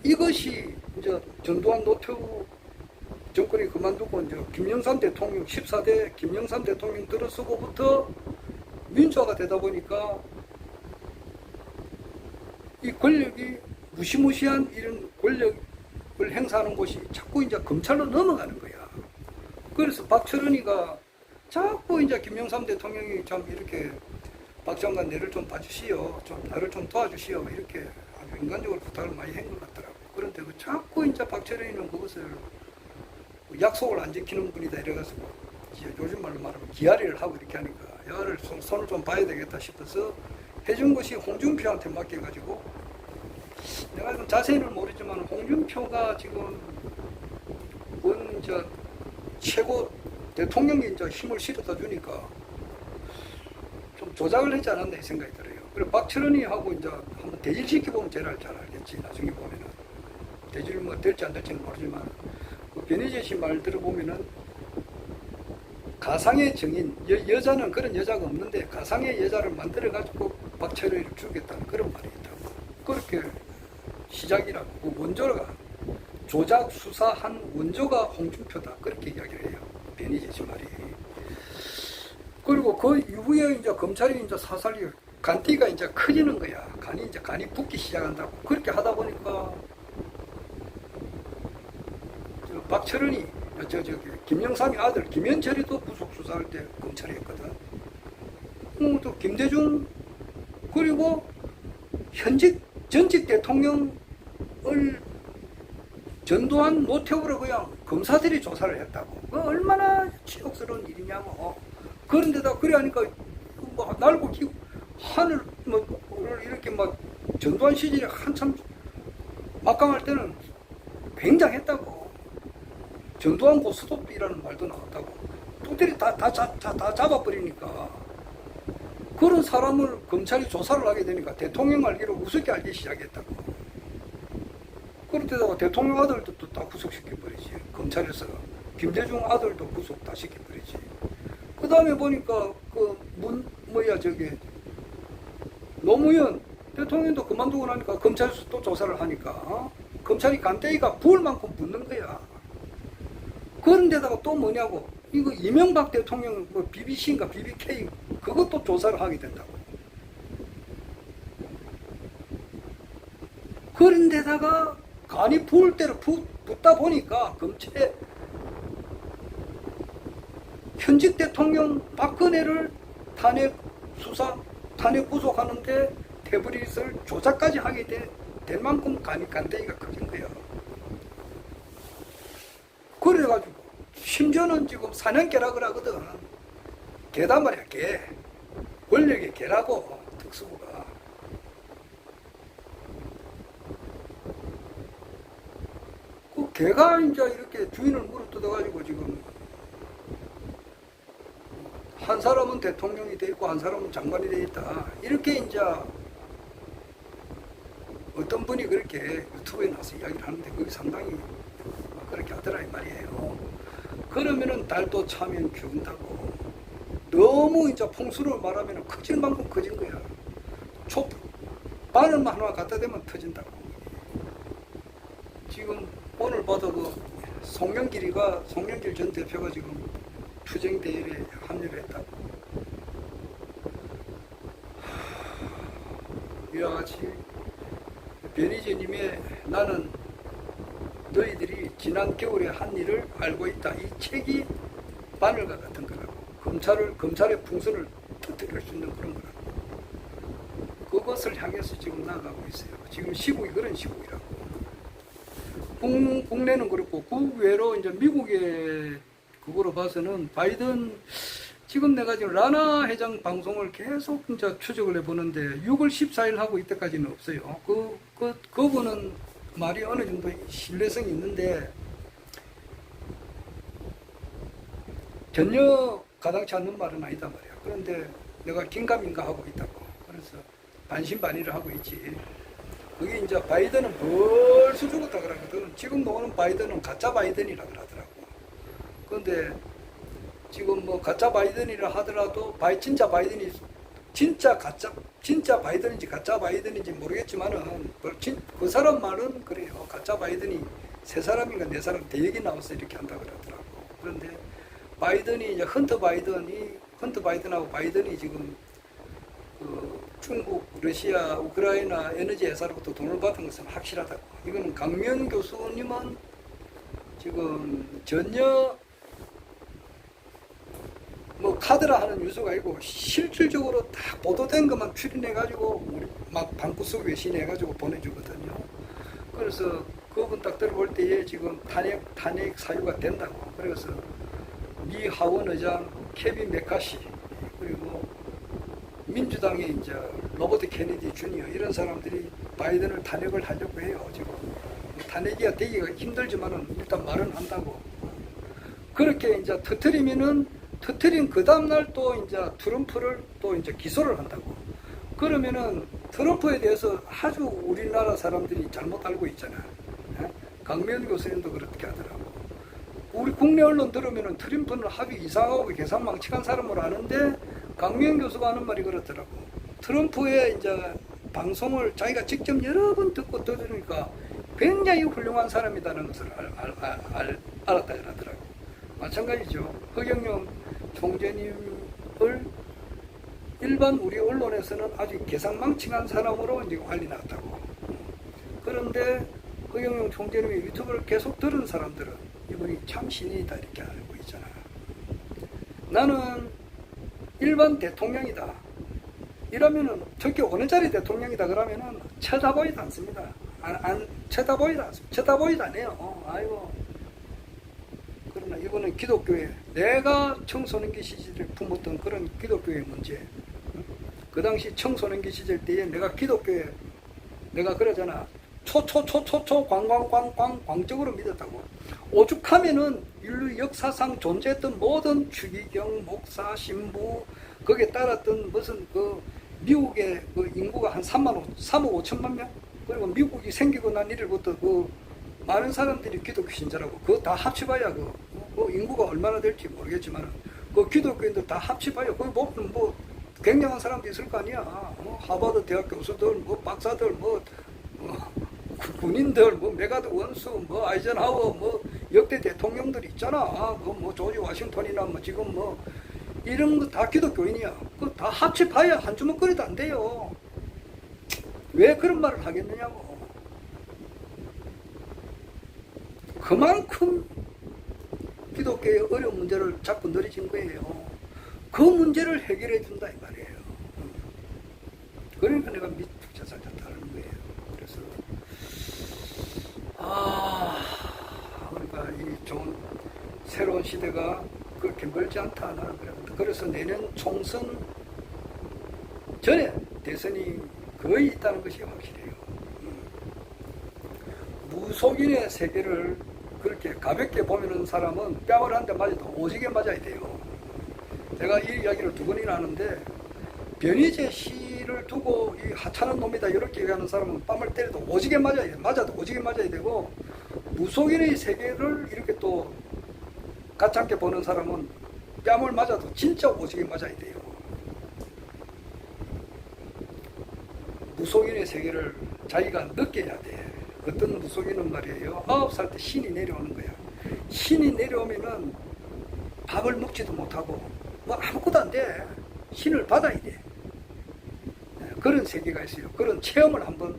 이것이 이제 전두환 노태우 정권이 그만두고 이제 김영삼 대통령 14대 김영삼 대통령 들어서고부터 민주화가 되다 보니까 이 권력이 무시무시한 이런 권력을 행사하는 곳이 자꾸 이제 검찰로 넘어가는 거야. 그래서 박철은이가 자꾸 이제 김영삼 대통령이 참 이렇게 박 장관 내를 좀 봐주시오, 좀 나를 좀 도와주시오, 이렇게 아주 인간적으로 부탁을 많이 한 것 같더라고. 그런데 그 자꾸 이제 박철은이는 그것을 약속을 안 지키는 분이다 이래가지고 요즘 말로 말하면 기아리를 하고 이렇게 하니까 야를 손을 좀 봐야 되겠다 싶어서 해준 것이 홍준표한테 맡겨가지고 내가 좀 자세히는 모르지만 홍준표가 지금 원 이제 최고 대통령이 이제 힘을 실어다 주니까 좀 조작을 했지 않았나 이 생각이 들어요. 그리고 박철은이하고 이제 한번 대질시켜보면 제일 잘 알겠지. 나중에 보면은 대질 뭐 될지 안 될지는 모르지만 그 변희재 씨 말 들어보면은 가상의 정인 여자는 그런 여자가 없는데 가상의 여자를 만들어 가지고 박철은이를 죽였다는 그런 말이 있다고. 그렇게 시작이라고. 그 원조가 조작 수사한 원조가 홍준표다 그렇게 이야기를 해요. 변희재 씨 말이. 그리고 그 이후에 이제 검찰이 이제 사살이 간띠가 이제 커지는 거야. 간이 붓기 시작한다고. 그렇게 하다 보니까 박철은이 저기 김영삼이 아들 김현철이도 구속 수사할 때 검찰이 했거든. 또 김대중 그리고 전직 대통령을 전두환 노태우를 그냥 검사들이 조사를 했다고. 그 얼마나 치욕스러운 일이냐고. 그런데다 그래 하니까 뭐 날고 기고 하늘 뭐 이렇게 막 전두환 시절에 한참 막강할 때는 굉장했다고. 전두환 고스톱이라는 말도 나왔다고. 또들이 다 잡아버리니까 그런 사람을 검찰이 조사를 하게 되니까 대통령 알기로 우습게 알기 시작했다고. 그렇다고 대통령 아들도 또 다 구속시켜버리지. 검찰에서 김대중 아들도 구속 다 시켜버리지. 그 다음에 보니까 노무현 대통령도 그만두고 나니까 검찰에서 또 조사를 하니까 검찰이 간대기가 부을 만큼 붙는 거야. 그런데다가 또 뭐냐고 이거 이명박 대통령 뭐 BBC인가 BBK 그것도 조사를 하게 된다고. 그런데다가 간이 부을 대로 붙다 보니까 검찰에 현직 대통령 박근혜를 탄핵 구속하는데 태블릿을 조작까지 하게 될 만큼 간대기가 커진 거야. 그래가지고 심지어는 지금 사냥개라고 하거든. 개단 말이야, 개. 권력의 개라고 특수부가. 그 개가 이제 이렇게 주인을 물어뜯어가지고 지금 한 사람은 대통령이 돼 있고 한 사람은 장관이 돼 있다. 이렇게 이제 어떤 분이 그렇게 유튜브에 나와서 이야기를 하는데 그게 상당히 그렇게 하더라 이 말이에요. 그러면은 달도 차면 죽는다고. 너무 이제 풍수를 말하면 커질 만큼 커진 거야. 바늘만 하나 갖다 대면 터진다고. 지금 오늘 봐도 그 송영길 전 대표가 지금 투쟁대회에 합류를 했다고. 이와 같이 변희재님의 나는 너희들이 지난 겨울에 한 일을 알고 있다. 이 책이 바늘과 같은 거라고. 검찰의 풍선을 터뜨릴 수 있는 그런 거라고. 그것을 향해서 지금 나아가고 있어요. 지금 시국이 그런 시국이라고. 국내는 그렇고 국외로 이제 미국의 그거로 봐서는 바이든 지금 내가 지금 라나 회장 방송을 계속 이제 추적을 해보는데 6월 14일 하고 이때까지는 없어요. 그분은 말이 어느 정도 신뢰성이 있는데 전혀 가당치 않는 말은 아니다 말이야. 그런데 내가 긴가민가 하고 있다고. 그래서 반신반의를 하고 있지. 그게 이제 바이든은 벌써 죽었다 그러거든. 지금 나오는 바이든은 가짜 바이든이라 그러더라고. 그런데 지금 뭐 가짜 바이든이라 하더라도 진짜 바이든이 진짜 바이든인지 가짜 바이든인지 모르겠지만은 그 사람 말은 그래요. 가짜 바이든이 세 사람인가 네 사람 대역이 나와서 이렇게 한다 그러더라고. 그런데 바이든이 이제 헌터 바이든하고 바이든이 지금 중국, 러시아, 우크라이나 에너지 회사로부터 돈을 받은 것은 확실하다고. 이거는 강명 교수님은 지금 전혀 뭐 카드라 하는 뉴스가 아니고 실질적으로 다 보도된 것만 추린해가지고 우리 막 방구석 외신해가지고 보내주거든요. 그래서 그분 딱 들어볼 때에 지금 탄핵 사유가 된다고. 그래서 미 하원 의장 케빈 메카시 그리고 민주당의 이제 로버트 케네디 주니어 이런 사람들이 바이든을 탄핵을 하려고 해요. 지금 탄핵이 되기가 힘들지만은 일단 말은 한다고. 그렇게 이제 터트린 그 다음날 또 이제 트럼프를 또 이제 기소를 한다고. 그러면은 트럼프에 대해서 아주 우리나라 사람들이 잘못 알고 있잖아. 강면 교수님도 그렇게 하더라고. 우리 국내 언론 들으면은 트럼프는 아주 이상하고 계산망측한 사람으로 아는데 강면 교수가 하는 말이 그렇더라고. 트럼프의 이제 방송을 자기가 직접 여러 번 듣고 들으니까 굉장히 훌륭한 사람이라는 것을 알았다 그러더라고. 마찬가지죠. 허경영 총재님을 일반 우리 언론에서는 아주 계산망측한 사람으로 이제 관리 났다고. 그런데 허경영 총재님의 유튜브를 계속 들은 사람들은 이분이 참 신인이다 이렇게 알고 있잖아. 나는 일반 대통령이다. 이러면은 저게 어느 자리 대통령이다 그러면은 쳐다보지도 않습니다. 쳐다보지도 않아요. 아이고. 그러나 이거는 기독교에 내가 청소년기 시절에 품었던 그런 기독교의 문제. 그 당시 청소년기 시절 때에 내가 기독교에 내가 그러잖아. 광적으로 믿었다고. 오죽하면은 인류 역사상 존재했던 모든 추기경, 목사, 신부, 거기에 따랐던 무슨 그 미국의 그 인구가 한 3억 5천만 명? 그리고 미국이 생기고 난 이래부터 그 많은 사람들이 기독교 신자라고. 그거 다 합쳐봐야 그 인구가 얼마나 될지 모르겠지만 그 기독교인들 다 합쳐봐야 거기 보면 뭐 굉장한 사람도 있을 거 아니야. 하버드 대학 교수들, 뭐 박사들, 뭐 군인들, 뭐 메가드 원수, 뭐 아이젠하워, 뭐 역대 대통령들 있잖아. 뭐 조지 워싱턴이나 뭐 지금 뭐 이런 거 다 기독교인이야. 그거 다 합쳐봐야 한 주먹거리도 안 돼요. 왜 그런 말을 하겠느냐고. 그만큼 기독교의 어려운 문제를 자꾸 늘어진 거예요. 그 문제를 해결해 준다 이 말이에요. 그러니까 내가 밑에 살졌다는 거예요. 그래서 그러니까 이 좋은 새로운 시대가 그렇게 멀지 않다 나는 그래요. 그래서 내년 총선 전에 대선이 거의 있다는 것이 확실해요. 무속인의 세계를 그렇게 가볍게 보면은 사람은 뺨을 한 대 맞아도 오지게 맞아야 돼요. 제가 이 이야기를 두 번이나 하는데 변희재 씨를 두고 이 하찮은 놈이다 이렇게 얘기하는 사람은 뺨을 때려도 오지게 맞아야 돼. 맞아도 오지게 맞아야 되고 무속인의 세계를 이렇게 또 가짜게 보는 사람은 뺨을 맞아도 진짜 오지게 맞아야 돼요. 무속인의 세계를 자기가 느껴야 돼. 어떤 무속인은 말이에요. 9살 때 신이 내려오는 거야. 신이 내려오면은 밥을 먹지도 못하고 뭐 아무것도 안 돼. 신을 받아야 돼. 그런 세계가 있어요. 그런 체험을 한번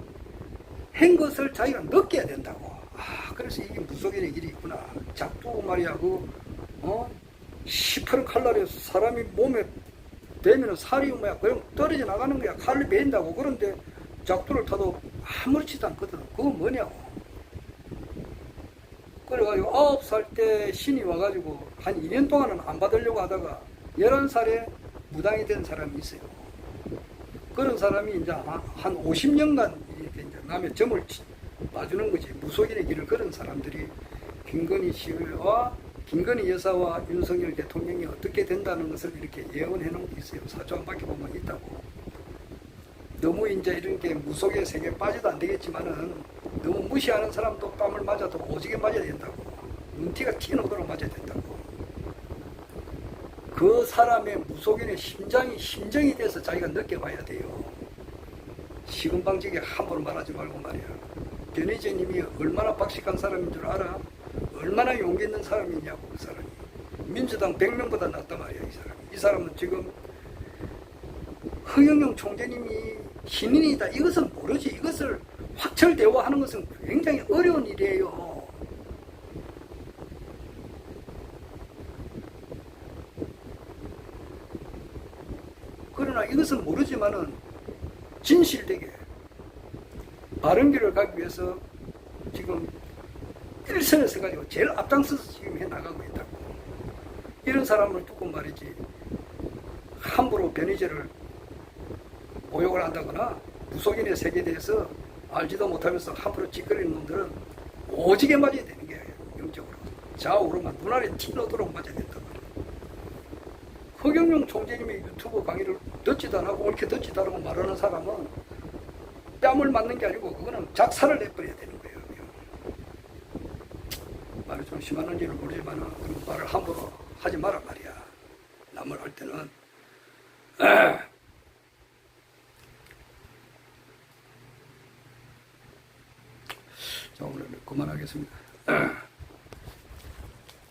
한 것을 자기가 느껴야 된다고. 그래서 이게 무속인의 길이 있구나. 작두 말이야. 시퍼런 칼날에 사람이 몸에 베면은 살이 뭐야. 그냥 떨어져 나가는 거야. 칼을 베인다고. 그런데 작두를 타도 아무렇지도 않거든. 그거 뭐냐고. 그래가지고 9살 때 신이 와가지고 한 2년 동안은 안 받으려고 하다가 11살에 무당이 된 사람이 있어요. 그런 사람이 이제 한 50년간 이렇게 이제 남의 점을 봐주는 거지. 무속인의 길을 걸은 사람들이 김건희 씨와 김건희 여사와 윤석열 대통령이 어떻게 된다는 것을 이렇게 예언해 놓은 게 있어요. 사조한바퀴 보면 있다고. 너무 이제 이런 게 무속의 세계에 빠져도 안 되겠지만은 너무 무시하는 사람도 뺨을 맞아도 오지게 맞아야 된다고. 눈티가 튀어나오도록 맞아야 된다고. 그 사람의 무속인의 심정이 돼서 자기가 느껴봐야 돼요. 시금방지게 함부로 말하지 말고 말이야. 변희재 님이 얼마나 박식한 사람인 줄 알아? 얼마나 용기 있는 사람이냐고. 그 사람이 민주당 100명보다 낫단 말이야. 이 사람은 지금 허경영 총재님이 신인이다 이것은 모르지. 이것을 확철대오하는 것은 굉장히 어려운 일이에요. 그러나 이것은 모르지만은 진실되게 바른 길을 가기 위해서 지금 일선에서 가지고 제일 앞장서서 지금 해나가고 있다고. 이런 사람을 두고 말이지 함부로 변희재를 모욕을 한다거나 무속인의 세계에 대해서 알지도 못하면서 함부로 찌끄리는 놈들은 오지게 맞아야 되는 게 영적으로 좌우로만 눈알에 티 놓도록 맞아야 된다고. 허경영 총재님의 유튜브 강의를 듣지도 않고 옳게 듣지도 않고 말하는 사람은 뺨을 맞는 게 아니고 그거는 작사를 내버려야 되는 거예요. 말이 좀 심한지는 모르지만 그런 말을 함부로 하지 마라 말이야. 남을 할 때는 자, 오늘 그만하겠습니다.